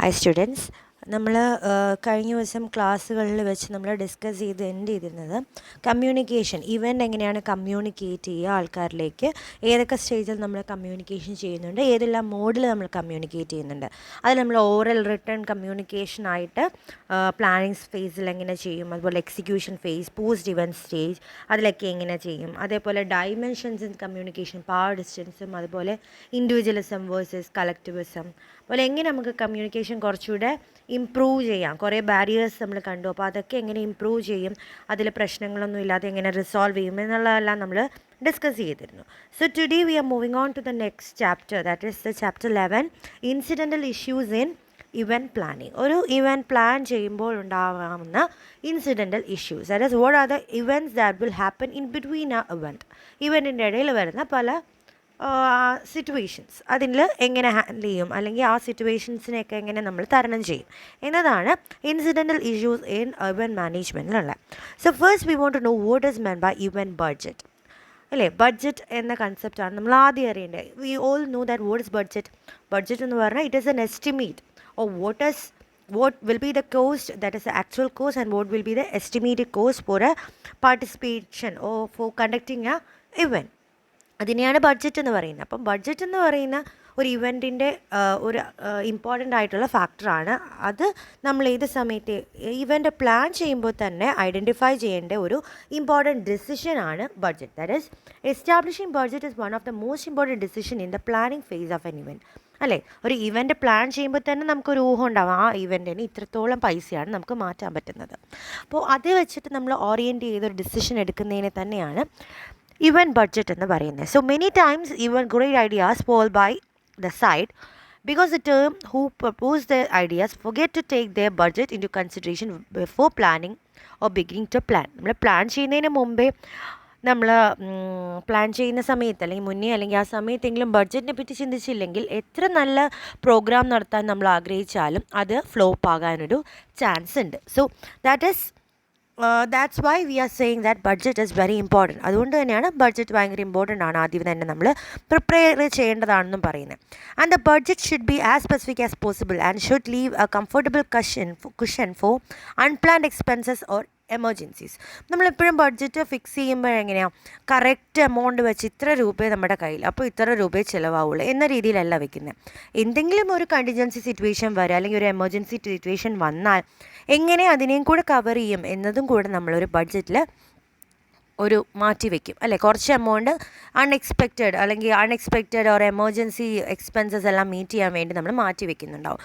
Hi students, നമ്മൾ കഴിഞ്ഞ ദിവസം ക്ലാസ്സുകളിൽ വെച്ച് നമ്മൾ ഡിസ്കസ് ചെയ്ത് എൻഡ് ചെയ്തിരുന്നത് കമ്മ്യൂണിക്കേഷൻ, ഇവൻ്റ് എങ്ങനെയാണ് കമ്മ്യൂണിക്കേറ്റ് ചെയ്യുക ആൾക്കാരിലേക്ക്, ഏതൊക്കെ സ്റ്റേജിൽ നമ്മൾ കമ്മ്യൂണിക്കേഷൻ ചെയ്യുന്നുണ്ട്, ഏതെല്ലാം മോഡിൽ നമ്മൾ കമ്മ്യൂണിക്കേറ്റ് ചെയ്യുന്നുണ്ട്. അത് നമ്മൾ ഓറൽ റിട്ടേൺ കമ്മ്യൂണിക്കേഷനായിട്ട് പ്ലാനിങ് ഫേസിൽ എങ്ങനെ ചെയ്യും, അതുപോലെ execution phase, post event stage അതിലൊക്കെ എങ്ങനെ ചെയ്യും, അതേപോലെ ഡൈമെൻഷൻസ് ഇൻ കമ്മ്യൂണിക്കേഷൻ, പവർ ഡിസ്റ്റൻസും, അതുപോലെ ഇൻഡിവിജ്വലിസം വേഴ്സസ് കളക്റ്റിവിസം, അതുപോലെ എങ്ങനെ നമുക്ക് കമ്മ്യൂണിക്കേഷൻ കുറച്ചുകൂടെ ഇമ്പ്രൂവ് ചെയ്യാം. കുറേ ബാരിയേഴ്സ് നമ്മൾ കണ്ടു, അപ്പോൾ അതൊക്കെ എങ്ങനെ ഇമ്പ്രൂവ് ചെയ്യും, അതിൽ പ്രശ്നങ്ങളൊന്നും ഇല്ലാതെ എങ്ങനെ റിസോൾവ് ചെയ്യും എന്നുള്ളതെല്ലാം നമ്മൾ ഡിസ്കസ് ചെയ്തിരുന്നു. So today we are moving on to the next chapter, that is the chapter 11, incidental issues in event planning. ഒരു ഇവൻറ്റ് പ്ലാൻ ചെയ്യുമ്പോൾ ഉണ്ടാകാവുന്ന incidental issues, that is what are the events that will happen in between a event. ഇവൻറ്റിൻ്റെ ഇടയിൽ വരുന്ന പല situations അതിൽ എങ്ങനെ handle ചെയ്യും, അല്ലെങ്കിൽ ആ സിറ്റുവേഷൻസിനെയൊക്കെ എങ്ങനെ നമ്മൾ തരണം ചെയ്യും എന്നതാണ് ഇൻസിഡൻ്റൽ ഇഷ്യൂസ് ഇൻ ഇവൻറ്റ് മാനേജ്മെൻറ്റിലുള്ള. So first we want to know what is meant by event budget. അല്ലേ, ബഡ്ജറ്റ് എന്ന കൺസെപ്റ്റാണ് നമ്മൾ ആദ്യം അറിയേണ്ടത്. We all know that what is budget. Budget എന്ന് പറഞ്ഞാൽ it is an estimate of what will be the cost, that is the actual cost, and what will be the estimated cost for a participation or for conducting a event. അതിനെയാണ് budget എന്ന് പറയുന്നത്. അപ്പം budget എന്ന് പറയുന്ന ഒരു ഇവൻറ്റിൻ്റെ ഒരു important ആയിട്ടുള്ള ഫാക്ടറാണ്. അത് നമ്മൾ ഏത് സമയത്ത് ഇവൻ്റ് പ്ലാൻ ചെയ്യുമ്പോൾ തന്നെ ഐഡൻറ്റിഫൈ ചെയ്യേണ്ട ഒരു ഇമ്പോർട്ടൻറ്റ് ഡിസിഷനാണ് budget. That is establishing budget is one of the most important decision in the planning phase of an event. അല്ലേ, ഒരു ഇവൻ്റ് പ്ലാൻ ചെയ്യുമ്പോൾ തന്നെ നമുക്കൊരു ഊഹം ഉണ്ടാവും, ആ ഇവൻറ്റിന് ഇത്രത്തോളം പൈസയാണ് നമുക്ക് മാറ്റാൻ പറ്റുന്നത്. അപ്പോൾ അത് വെച്ചിട്ട് നമ്മൾ ഓറിയൻറ്റ് ചെയ്തൊരു ഡിസിഷൻ എടുക്കുന്നതിനെ തന്നെയാണ് event budget എന്ന് പറയുന്നത്. So many times even great ideas fall by the side because the term who propose their ideas forget to take their budget into consideration before planning or beginning to plan. നമ്മൾ plan ചെയ്യുന്നതിന് മുമ്പേ നമ്മൾ plan ചെയ്യുന്ന സമയത്ത് അല്ലെങ്കിൽ മുന്നേ അല്ലെങ്കിൽ ആ സമയത്തെങ്കിലും ബഡ്ജറ്റിനെ പറ്റി ചിന്തിച്ചില്ലെങ്കിൽ എത്ര നല്ല പ്രോഗ്രാം നടത്താൻ നമ്മൾ ആഗ്രഹിച്ചാലും അത് ഫ്ലോപ്പ് ആകാനൊരു ചാൻസ് ഉണ്ട്. So that's why we are saying that budget is very important. അതുകൊണ്ട് തന്നെയാണ് ബഡ്ജറ്റ് ഭയങ്കര ഇമ്പോർട്ടൻ്റ് ആണ്, ആദ്യം തന്നെ നമ്മൾ പ്രിപ്പയർ ചെയ്യേണ്ടതാണെന്നും പറയുന്നത്. And the budget should be as specific as possible and should leave a comfortable cushion for unplanned expenses or emergencies. നമ്മളെപ്പോഴും ബഡ്ജറ്റ് ഫിക്സ് ചെയ്യുമ്പോഴെങ്ങനെയാണ് കറക്റ്റ് എമൗണ്ട് വെച്ച് ഇത്ര രൂപയെ നമ്മുടെ കയ്യിൽ, അപ്പോൾ ഇത്ര രൂപയെ ചിലവാവുള്ളൂ എന്ന രീതിയിലല്ല വെക്കുന്നത്. എന്തെങ്കിലും ഒരു കണ്ടിജൻസി സിറ്റുവേഷൻ വരിക അല്ലെങ്കിൽ ഒരു എമർജൻസി സിറ്റുവേഷൻ വന്നാൽ എങ്ങനെ അതിനെയും കൂടെ കവർ ചെയ്യും എന്നതും കൂടെ നമ്മളൊരു ബഡ്ജറ്റിൽ ഒരു മാറ്റി വയ്ക്കും. അല്ലേ, കുറച്ച് amount unexpected or emergency expenses എല്ലാം മീറ്റ് ചെയ്യാൻ വേണ്ടി നമ്മൾ മാറ്റി വയ്ക്കുന്നുണ്ടാവും.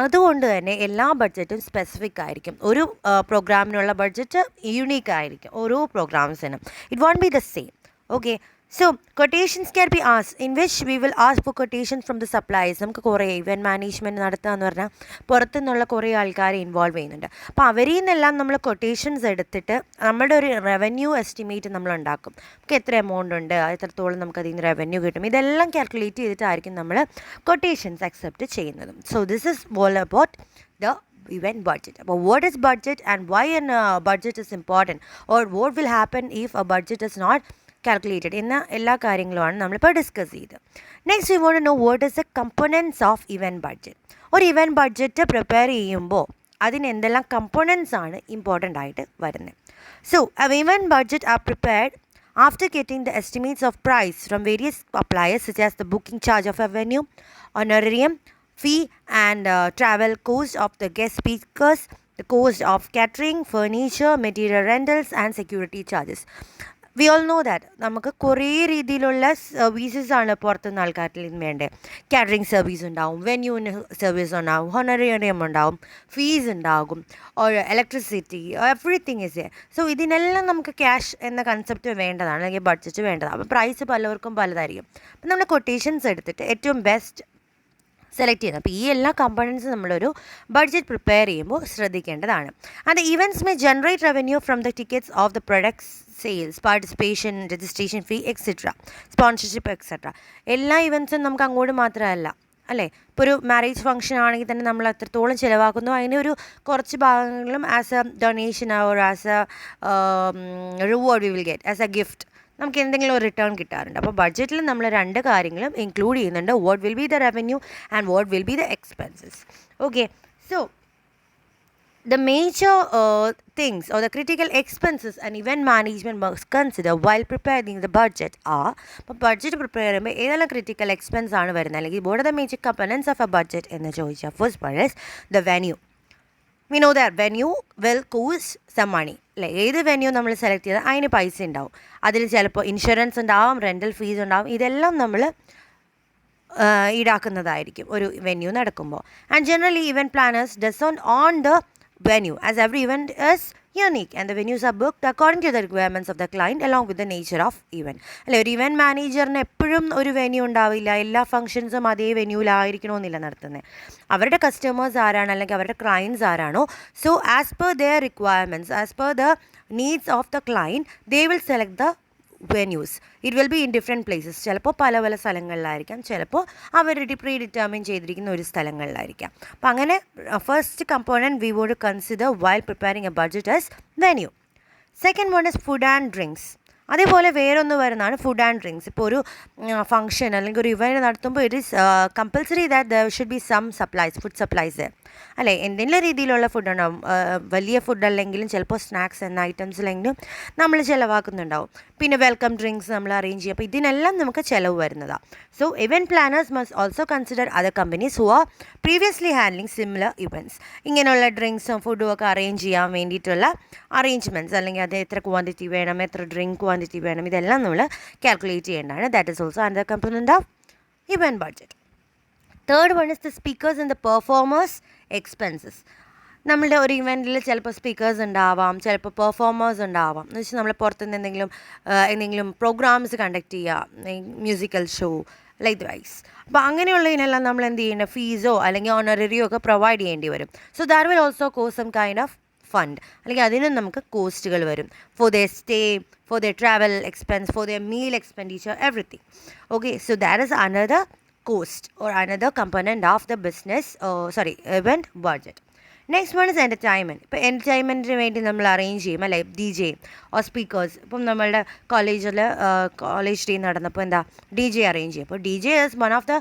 അതുകൊണ്ട് തന്നെ എല്ലാ ബഡ്ജറ്റും സ്പെസിഫിക് ആയിരിക്കും. ഒരു പ്രോഗ്രാമിനുള്ള ബഡ്ജറ്റ് യൂണീക്ക് ആയിരിക്കും ഓരോ പ്രോഗ്രാംസിനും. It won't be the same. Okay, so quotations can be asked, in which we will ask for quotations from the suppliers. നമുക്ക് കുറേ ഇവൻറ്റ് മാനേജ്മെൻറ്റ് നടത്തുക എന്ന് പറഞ്ഞാൽ പുറത്തു നിന്നുള്ള കുറേ ആൾക്കാരെ ഇൻവോൾവ് ചെയ്യുന്നുണ്ട്. അപ്പോൾ അവരിൽ നിന്നെല്ലാം നമ്മൾ കൊട്ടേഷൻസ് എടുത്തിട്ട് നമ്മുടെ ഒരു റവന്യൂ എസ്റ്റിമേറ്റ് നമ്മൾ ഉണ്ടാക്കും. നമുക്ക് എത്ര എമൗണ്ട് ഉണ്ട്, എത്രത്തോളം നമുക്ക് അതിൽ നിന്ന് റവന്യൂ കിട്ടും, ഇതെല്ലാം കാൽക്കുലേറ്റ് ചെയ്തിട്ടായിരിക്കും നമ്മൾ കൊട്ടേഷൻസ് അക്സെപ്റ്റ് ചെയ്യുന്നതും. So this is all about the event budget. But what is budget and why a budget is important, or what will happen if a budget is not calculated എന്ന എല്ലാ കാര്യങ്ങളുമാണ് നമ്മളിപ്പോൾ discuss ചെയ്തത്. Next we want to know what is the components of event budget. ഒരു event budget prepare ചെയ്യുമ്പോൾ അതിന് എന്തെല്ലാം components ആണ് ഇമ്പോർട്ടൻ്റ് ആയിട്ട് വരുന്നത്. So event budget are prepared after getting the estimates of price from various suppliers such as the booking charge of a venue, honorarium, fee and travel cost of the guest speakers, the cost of catering, furniture, material rentals and security charges. V all know that നമുക്ക് കുറേ രീതിയിലുള്ള services ആണ് പുറത്തുനിന്ന് ആൾക്കാരിൽ നിന്ന് വേണ്ടത്. Catering service ഉണ്ടാവും, വെന്യൂവിന് service ഉണ്ടാവും, ഹോണറേറിയം ഉണ്ടാവും, ഫീസ് ഉണ്ടാകും, or electricity, everything is A. So ഇതിനെല്ലാം നമുക്ക് ക്യാഷ് എന്ന കൺസെപ്റ്റ് വേണ്ടതാണ്, അല്ലെങ്കിൽ ബഡ്ജറ്റ് വേണ്ടതാണ്. അപ്പോൾ പ്രൈസ് പലവർക്കും പലതായിരിക്കും. അപ്പം നമ്മൾ കൊട്ടേഷൻസ് എടുത്തിട്ട് ഏറ്റവും ബെസ്റ്റ് സെലക്ട് ചെയ്യുന്നത്. അപ്പോൾ ഈ എല്ലാ കമ്പോണൻസും നമ്മളൊരു ബഡ്ജറ്റ് പ്രിപ്പയർ ചെയ്യുമ്പോൾ ശ്രദ്ധിക്കേണ്ടതാണ്. And events may generate revenue from the tickets of the products sales, participation, registration fee etcetera, sponsorship etcetera. എല്ലാ ഇവൻറ്റ്സും നമുക്ക് അങ്ങോട്ട് മാത്രമല്ല, അല്ലേ. ഇപ്പോൾ ഒരു മാരേജ് ഫംഗ്ഷൻ ആണെങ്കിൽ തന്നെ നമ്മൾ എത്രത്തോളം ചിലവാക്കുന്നു അതിന് ഒരു കുറച്ച് ഭാഗങ്ങളും as A donation or as A reward we will get as A gift നമുക്ക് എന്തെങ്കിലും ഒരു റിട്ടേൺ കിട്ടാറുണ്ട്. അപ്പോൾ ബഡ്ജറ്റിൽ നമ്മൾ രണ്ട് കാര്യങ്ങളും ഇൻക്ലൂഡ് ചെയ്യുന്നുണ്ട്. What will be the revenue and what will be the expenses. Okay, so the major things or the critical expenses an event management must consider while preparing the budget are, അപ്പോൾ budget prepare ചെയ്യുമ്പോൾ ഏതെല്ലാം critical expense ആണ് വരുന്നത്, അല്ലെങ്കിൽ what are the major components of a budget എന്ന് ചോദിച്ചാൽ first one is the venue. We know that venue will cost some money. അല്ലേ, ഏത് വെന്യൂ നമ്മൾ സെലക്ട് ചെയ്താൽ അതിന് പൈസ ഉണ്ടാവും. അതിൽ ചിലപ്പോൾ ഇൻഷുറൻസ് ഉണ്ടാവും, റെൻ്റൽ ഫീസ് ഉണ്ടാവും, ഇതെല്ലാം നമ്മൾ ഈടാക്കുന്നതായിരിക്കും ഒരു വെന്യൂ നടക്കുമ്പോൾ. And generally event planners dozen on the venue as every event is unique and the venues are booked according to the requirements of the client along with the nature of event. അല്ലെ, ഒരു event മാനേജറിന് എപ്പോഴും ഒരു venue ഉണ്ടാവില്ല, എല്ലാ ഫംഗ്ഷൻസും അതേ വെന്യൂലായിരിക്കണമെന്നില്ല നടത്തുന്നത്. അവരുടെ customers ആരാണ് അല്ലെങ്കിൽ അവരുടെ ക്ലയൻസ് ആരാണോ, so as per their requirements, as per the needs of the client they will select the venues. It will be in different places. ചിലപ്പോൾ പല പല സ്ഥലങ്ങളിലായിരിക്കാം, ചിലപ്പോൾ അവർ പ്രീ ഡിറ്റർമിൻ ചെയ്തിരിക്കുന്ന ഒരു സ്ഥലങ്ങളിലായിരിക്കാം. അപ്പോൾ അങ്ങനെ first component we would consider while preparing a budget as venue. Second one is food and drinks. അതേപോലെ വേറൊന്ന് വരുന്നതാണ് ഫുഡ് ആൻഡ് ഡ്രിങ്ക്സ്. ഇപ്പോൾ ഒരു ഫംഗ്ഷൻ അല്ലെങ്കിൽ ഒരു ഇവൻറ്റ് നടത്തുമ്പോൾ it is compulsory that there should be some supplies, food supplies. അല്ലേ, എന്തെങ്കിലും രീതിയിലുള്ള ഫുഡ് ഉണ്ടാവും. വലിയ ഫുഡ് അല്ലെങ്കിലും ചിലപ്പോൾ സ്നാക്സ് എന്ന ഐറ്റംസിലെങ്കിലും നമ്മൾ ചിലവാക്കുന്നുണ്ടാവും. പിന്നെ വെൽക്കം ഡ്രിങ്ക്സ് നമ്മൾ അറേഞ്ച് ചെയ്യും. അപ്പോൾ ഇതിനെല്ലാം നമുക്ക് ചിലവ് വരുന്നതാണ്. So event planners must also consider other companies who are previously handling similar events. ഇങ്ങനെയുള്ള ഡ്രിങ്ക്സും ഫുഡും ഒക്കെ അറേഞ്ച് ചെയ്യാൻ വേണ്ടിയിട്ടുള്ള അറേഞ്ച്മെൻറ്റ്സ്, അല്ലെങ്കിൽ അത് എത്ര ക്വാണ്ടിറ്റി വേണം, എത്ര ഡ്രിങ്ക് ക്വാണ്ടിറ്റി വേണം, ഇതെല്ലാം നമ്മൾ കാൽക്കുലേറ്റ് ചെയ്യേണ്ടതാണ്. That is also another component of event budget. Third one is the speaker's and the performers expenses. നമ്മളുടെ ഒരു ഇവൻറ്റിൽ ചിലപ്പോൾ സ്പീക്കേഴ്സ് ഉണ്ടാവാം, ചിലപ്പോൾ പെർഫോമേഴ്സ് ഉണ്ടാവാം. എന്ന് വെച്ചാൽ നമ്മൾ പുറത്തുനിന്ന് എന്തെങ്കിലും പ്രോഗ്രാംസ് കണ്ടക്ട് ചെയ്യുക, മ്യൂസിക്കൽ ഷോ ലൈക്ക് വൈസ്. അപ്പോൾ അങ്ങനെയുള്ളതിനെല്ലാം നമ്മൾ എന്ത് ചെയ്യേണ്ട, ഫീസോ അല്ലെങ്കിൽ ഓണററിയോ ഒക്കെ പ്രൊവൈഡ് ചെയ്യേണ്ടി വരും. So that will also cost some kind of fund, അല്ലെങ്കിൽ അതിനും നമുക്ക് കോസ്റ്റുകൾ വരും. For their stay, for their travel expense, for their meal expenditure, everything. Okay, so that is another cost or another component of the event budget. Next one is entertainment. ഇപ്പോൾ എൻ്റർടൈൻമെൻറ്റിന് വേണ്ടി നമ്മൾ arrange ചെയ്യും, അല്ലേ, DJ ഓർ സ്പീക്കേഴ്സ്. ഇപ്പം നമ്മളുടെ college day നടന്നപ്പോൾ എന്താ DJ അറേഞ്ച് ചെയ്യും. അപ്പോൾ DJ is one of the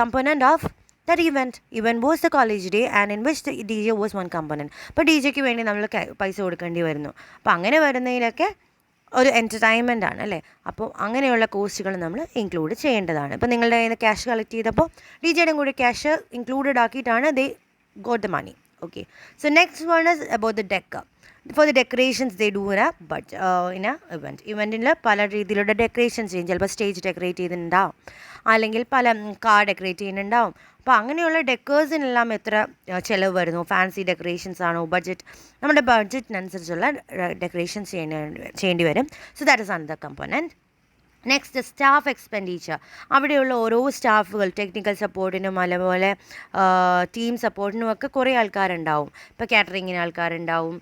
component of that event. Event was the college day and in which the DJ was one component. അപ്പോൾ DJക്ക് വേണ്ടി നമ്മൾ പൈസ കൊടുക്കേണ്ടി വരുന്നു. അപ്പോൾ അങ്ങനെ വരുന്നതിലൊക്കെ ഒരു എൻ്റർടൈൻമെൻ്റ് ആണ്, അല്ലേ. അപ്പോൾ അങ്ങനെയുള്ള കോസ്റ്റുകൾ നമ്മൾ ഇൻക്ലൂഡ് ചെയ്യേണ്ടതാണ്. ഇപ്പോൾ നിങ്ങളുടെ കയ്യിൽ നിന്ന് ക്യാഷ് കളക്ട് ചെയ്തപ്പോൾ DJയുടെയും കൂടി ക്യാഷ് ഇൻക്ലൂഡഡ് ആക്കിയിട്ടാണ് they got the money. Okay, so next one is about the decor. For the decorations they do in a ഇവൻറ്റിൽ പല രീതിയിലുള്ള ഡെക്കറേഷൻസ് ചെയ്യും. ചിലപ്പോൾ സ്റ്റേജ് ഡെക്കറേറ്റ് ചെയ്തിട്ടുണ്ടാവും, അല്ലെങ്കിൽ പല കാർ ഡെക്കറേറ്റ് ചെയ്യുന്നുണ്ടാവും. അപ്പോൾ അങ്ങനെയുള്ള ഡെക്കേഴ്സിനെല്ലാം എത്ര ചിലവ് വരുന്നു, ഫാൻസി ഡെക്കറേഷൻസ് ആണോ, നമ്മുടെ ബഡ്ജറ്റിനനുസരിച്ചുള്ള ഡെക്കറേഷൻസ് ചെയ്യേണ്ടി വരും. So that is another component. Next staff expenditure. അവിടെയുള്ള ഓരോ സ്റ്റാഫുകൾ, ടെക്നിക്കൽ സപ്പോർട്ടിനും അതുപോലെ ടീം സപ്പോർട്ടിനും ഒക്കെ കുറേ ആൾക്കാരുണ്ടാവും. ഇപ്പോൾ കാറ്ററിങ്ങിന് ആൾക്കാരുണ്ടാവും,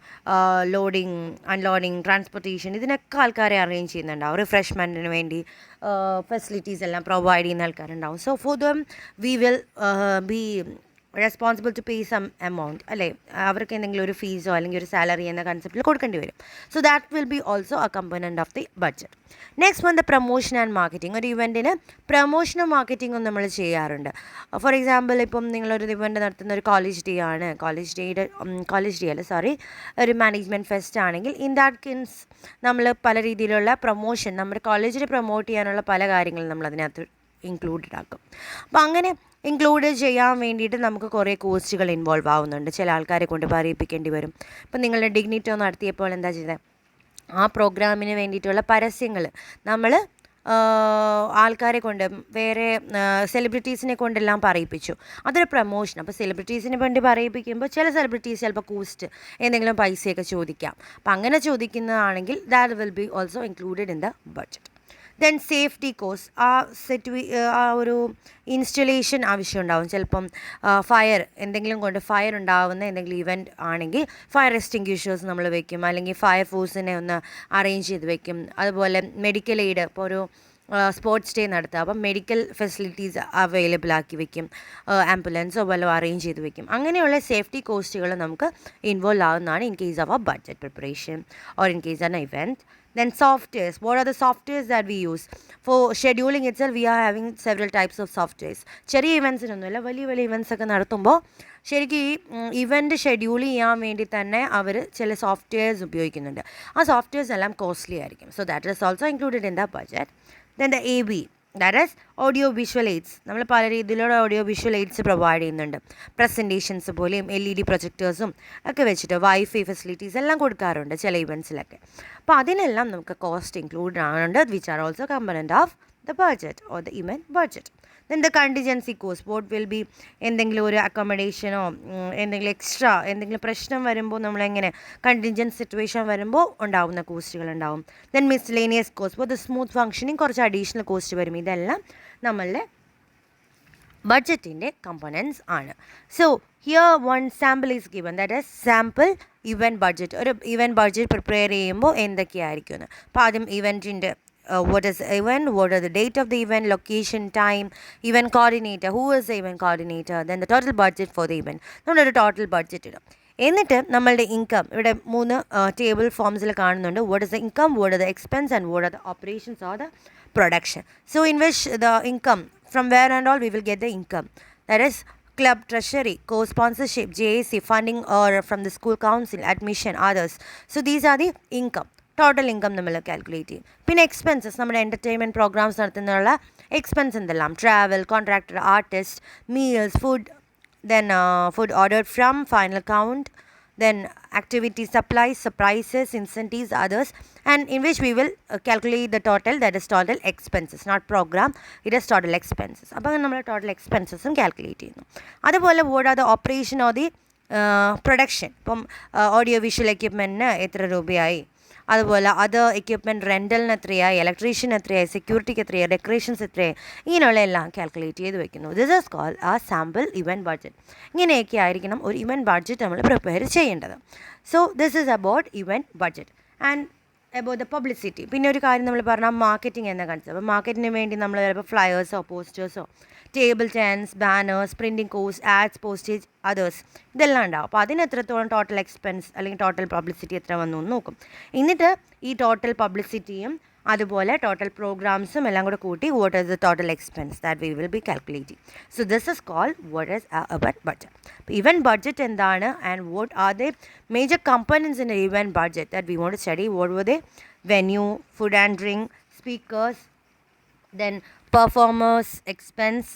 ലോഡിങ് അൺലോഡിങ് ട്രാൻസ്പോർട്ടേഷൻ, ഇതിനൊക്കെ ആൾക്കാരെ അറേഞ്ച് ചെയ്യുന്നുണ്ടാവും. റിഫ്രഷ്മെൻറ്റിന് വേണ്ടി ഫെസിലിറ്റീസ് എല്ലാം പ്രൊവൈഡ് ചെയ്യുന്ന ആൾക്കാരുണ്ടാവും. So for them we will be responsible to pay some amount, അല്ലേ. അവർക്ക് എന്തെങ്കിലും ഒരു ഫീസോ അല്ലെങ്കിൽ ഒരു സാലറി എന്ന കൺസെപ്റ്റിൽ കൊടുക്കേണ്ടി വരും. So that will be also A component of the budget. Next one the promotion and marketing. ഒരു ഇവൻറ്റിന് പ്രൊമോഷനും മാർക്കറ്റിങ്ങും നമ്മൾ ചെയ്യാറുണ്ട്. ഫോർ എക്സാമ്പിൾ, ഇപ്പം നിങ്ങളൊരു ഇവൻറ്റ് നടത്തുന്ന ഒരു കോളേജ് ഡേ ഒരു മാനേജ്മെൻറ്റ് ഫെസ്റ്റ് ആണെങ്കിൽ ഇൻ ദാറ്റ് കേസ് നമ്മൾ പല രീതിയിലുള്ള പ്രൊമോഷൻ, നമ്മുടെ കോളേജിൽ പ്രൊമോട്ട് ചെയ്യാനുള്ള പല കാര്യങ്ങളും നമ്മൾ അതിനകത്ത് ഇൻക്ലൂഡഡ് ആക്കും. അപ്പോൾ അങ്ങനെ ഇൻക്ലൂഡ് ചെയ്യാൻ വേണ്ടിയിട്ട് നമുക്ക് കുറേ കോസ്റ്റുകൾ ഇൻവോൾവ് ആവുന്നുണ്ട്. ചില ആൾക്കാരെ കൊണ്ട് പറയിപ്പിക്കേണ്ടി വരും. ഇപ്പം നിങ്ങളുടെ ഡിഗ്നിറ്റോ നടത്തിയപ്പോൾ എന്താ ചെയ്തത്, ആ പ്രോഗ്രാമിന് വേണ്ടിയിട്ടുള്ള പരസ്യങ്ങൾ നമ്മൾ ആൾക്കാരെ കൊണ്ട്, വേറെ സെലിബ്രിറ്റീസിനെ കൊണ്ടെല്ലാം പറയിപ്പിച്ചു. അതൊരു പ്രൊമോഷൻ. അപ്പോൾ സെലിബ്രിറ്റീസിനെ വേണ്ടി പറയിപ്പിക്കുമ്പോൾ ചില സെലിബ്രിറ്റീസ് ചിലപ്പോൾ കോസ്റ്റ് എന്തെങ്കിലും പൈസയൊക്കെ ചോദിക്കാം. അപ്പോൾ അങ്ങനെ ചോദിക്കുന്നതാണെങ്കിൽ that will be also included in the budget. Then safety cost. ആ ഒരു ഇൻസ്റ്റലേഷൻ ആവശ്യമുണ്ടാവും. ചിലപ്പം എന്തെങ്കിലും കൊണ്ട് ഫയർ ഉണ്ടാവുന്ന എന്തെങ്കിലും ഇവൻറ്റ് ആണെങ്കിൽ ഫയർ എക്സ്റ്റിങ്ക്വിഷേഴ്സ് നമ്മൾ വെക്കും, അല്ലെങ്കിൽ ഫയർ ഫോഴ്സിനെ ഒന്ന് അറേഞ്ച് ചെയ്ത് വെക്കും. അതുപോലെ മെഡിക്കൽ എയ്ഡ്, ഇപ്പോൾ ഒരു സ്പോർട്സ് ഡേ നടത്തുക, അപ്പം മെഡിക്കൽ ഫെസിലിറ്റീസ് അവൈലബിൾ ആക്കി വെക്കും, ആംബുലൻസോ വല്ലതും അറേഞ്ച് ചെയ്ത് വെക്കും. അങ്ങനെയുള്ള സേഫ്റ്റി കോസ്റ്റുകൾ നമുക്ക് ഇൻവോൾവ് ആവുന്നതാണ് in case of A budget preparation or in case of an event. Then softwares. What are the softwares that we use? For scheduling itself, we are having several types of softwares. ചെറിയ ഇവൻസിനൊന്നുമില്ല, വലിയ വലിയ events ഒക്കെ നടത്തുമ്പോൾ ശരിക്കും ഈ event schedule ചെയ്യാൻ വേണ്ടി തന്നെ അവർ ചില സോഫ്റ്റ്വെയർസ് ഉപയോഗിക്കുന്നുണ്ട്. ആ സോഫ്റ്റ്വെയർസ് എല്ലാം കോസ്റ്റ്ലി ആയിരിക്കും. So that is also included in the budget. Then the AB, that is audio visual AIDS. നമ്മൾ പല രീതിയിലുള്ള ഓഡിയോ വിഷ്വൽ എയ്ഡ്സ് പ്രൊവൈഡ് ചെയ്യുന്നുണ്ട്. പ്രസൻറ്റേഷൻസ് പോലെയും LED പ്രൊജക്ടേഴ്സും ഒക്കെ വെച്ചിട്ട് വൈഫൈ ഫെസിലിറ്റീസ് എല്ലാം കൊടുക്കാറുണ്ട് ചില ഇവൻറ്റ്സിലൊക്കെ. അപ്പോൾ അതിനെല്ലാം നമുക്ക് കോസ്റ്റ് ഇൻക്ലൂഡ് ആണുണ്ട്, which are also component of the budget or the event budget. Then the contingency cost, what will be എന്തെങ്കിലും ഒരു അക്കോമഡേഷനോ എന്തെങ്കിലും എക്സ്ട്രാ എന്തെങ്കിലും പ്രശ്നം വരുമ്പോൾ നമ്മളെങ്ങനെ കണ്ടിൻജൻറ്റ് സിറ്റുവേഷൻ വരുമ്പോൾ ഉണ്ടാകുന്ന കോസ്റ്റുകളുണ്ടാവും. Then miscellaneous cost for the smooth functioning, കുറച്ച് അഡീഷണൽ കോസ്റ്റ് വരും. ഇതെല്ലാം നമ്മളുടെ ബഡ്ജറ്റിൻ്റെ കമ്പോണൻസ് ആണ്. So here one sample is given, that is sample event budget. ഒരു ഇവൻറ്റ് ബഡ്ജറ്റ് പ്രിപ്പയർ ചെയ്യുമ്പോൾ എന്തൊക്കെയായിരിക്കും എന്ന്. അപ്പോൾ ആദ്യം ഇവൻറ്റിൻ്റെ what is the event, what are the date of the event, location, time, event coordinator, who is the event coordinator, then the total budget for the event. നമ്മളൊരു total budget ഇടും. എന്നിട്ട് നമ്മളുടെ ഇൻകം ഇവിടെ 3 ടേബിൾ ഫോംസിൽ കാണുന്നുണ്ട്. what is the income, what are the expense and what are the operations or the production. So in which the income, from where and all we will get the income, that is club treasury, co-sponsorship, JAC, funding or from the school council, admission, others. So these are the income. Total income നമ്മൾ calculate ചെയ്യും. പിന്നെ expenses, നമ്മുടെ entertainment programmes നടത്തുന്നതിനുള്ള expense എന്തെല്ലാം, travel, contractor, artist, meals, food, then food ordered from, final count, then activity supplies, surprises, incentives, others, and in which we will calculate the total, that is total expenses, not program, it is total expenses. അപ്പോൾ നമ്മൾ total എക്സ്പെൻസസും calculate ചെയ്യുന്നു. അതുപോലെ what are the operation or the production, ഇപ്പം audio visual എക്യുപ്മെൻറ്റിന് എത്ര രൂപയായി, അതുപോലെ other equipment റെൻ്റലിന് എത്രയായി, electrician എത്രയായി, സെക്യൂരിറ്റിക്ക് എത്രയായി, ഡെക്കറേഷൻസ് എത്രയായി, ഇങ്ങനെയുള്ള എല്ലാം കാൽക്കുലേറ്റ് ചെയ്ത് വെക്കുന്നു. ദിസ് ഈസ് കോൾഡ് ആ സാമ്പിൾ ഇവൻറ്റ് ബഡ്ജറ്റ്. ഇങ്ങനെയൊക്കെ ആയിരിക്കണം ഒരു ഇവൻറ്റ് ബഡ്ജറ്റ് നമ്മൾ പ്രിപ്പയർ ചെയ്യേണ്ടത്. So this is about event budget and about the publicity. പിന്നെ ഒരു കാര്യം നമ്മൾ പറഞ്ഞാൽ മാർക്കറ്റിംഗ് എന്ന കൺസെപ്റ്റ്. അപ്പോൾ മാർക്കറ്റിന് വേണ്ടി നമ്മൾ ചിലപ്പോൾ ഫ്ലയേഴ്സോ പോസ്റ്റേഴ്സോ table tents, banners, printing cost, ads, postage, others, ഇതെല്ലാം ഉണ്ടാവും. അപ്പോൾ അതിന് എത്രത്തോളം ടോട്ടൽ എക്സ്പെൻസ് അല്ലെങ്കിൽ ടോട്ടൽ പബ്ലിസിറ്റി എത്ര വന്നു എന്ന് നോക്കും. എന്നിട്ട് ഈ ടോട്ടൽ പബ്ലിസിറ്റിയും അതുപോലെ ടോട്ടൽ പ്രോഗ്രാംസും എല്ലാം കൂടെ കൂട്ടി what is the total expense that we will be calculating. So this is called what is event budget. Event budget എന്താണ് and what are the major components in event budget that we want to study. What were the venue, food and drink, speakers, then performers, expense,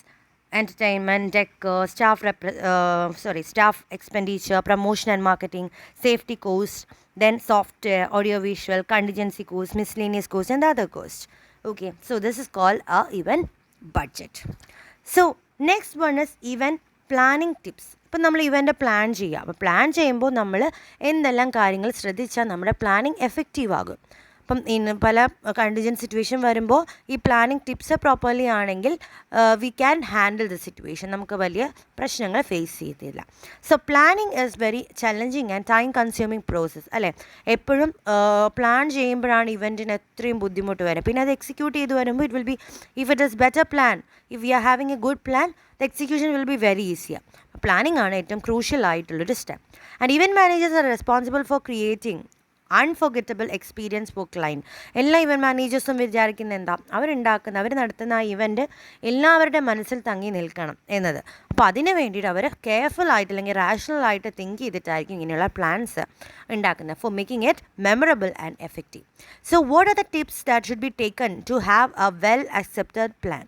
entertainment, decor, staff expenditure, promotion and marketing, safety cost, then software, audio visual, contingency cost, miscellaneous cost and other cost. Okay, so this is called a event budget. So next one is event planning tips. ഇപ്പം നമ്മൾ event plan ചെയ്യുക. അപ്പോൾ plan ചെയ്യുമ്പോൾ നമ്മൾ എന്തെല്ലാം കാര്യങ്ങൾ ശ്രദ്ധിച്ചാൽ നമ്മുടെ പ്ലാനിങ് എഫക്റ്റീവ് ആകും. അപ്പം പല കണ്ടിജൻറ്റ് സിറ്റുവേഷൻ വരുമ്പോൾ ഈ പ്ലാനിങ് ടിപ്സ് പ്രോപ്പർലി ആണെങ്കിൽ we can handle the situation, നമുക്ക് വലിയ പ്രശ്നങ്ങൾ ഫേസ് ചെയ്തില്ല. So planning is very challenging and time consuming process അല്ലേ. എപ്പോഴും പ്ലാൻ ചെയ്യുമ്പോഴാണ് ഇവൻറ്റിന് എത്രയും ബുദ്ധിമുട്ട് വരും. പിന്നെ അത് എക്സിക്യൂട്ട് ചെയ്ത് വരുമ്പോൾ it will be, if it is better plan, if we are having a good plan, the execution will be very easier. Planning ആണ് ഏറ്റവും ക്രൂഷ്യൽ ആയിട്ടുള്ളൊരു step. And event managers are responsible for creating unforgettable experience for client. എല്ലാ event മാനേജേഴ്സും വിചാരിക്കുന്ന എന്താ, അവർ നടത്തുന്ന ആ event എല്ലാവരുടെ മനസ്സിൽ തങ്ങി നിൽക്കണം എന്നത്. അപ്പോൾ അതിന് വേണ്ടിയിട്ട് അവർ കെയർഫുൾ ആയിട്ട് അല്ലെങ്കിൽ റാഷണൽ ആയിട്ട് തിങ്ക് ചെയ്തിട്ടായിരിക്കും ഇങ്ങനെയുള്ള പ്ലാൻസ് ഉണ്ടാക്കുന്നത് for making it memorable and effective. So what are the tips that should be taken to have a well accepted plan?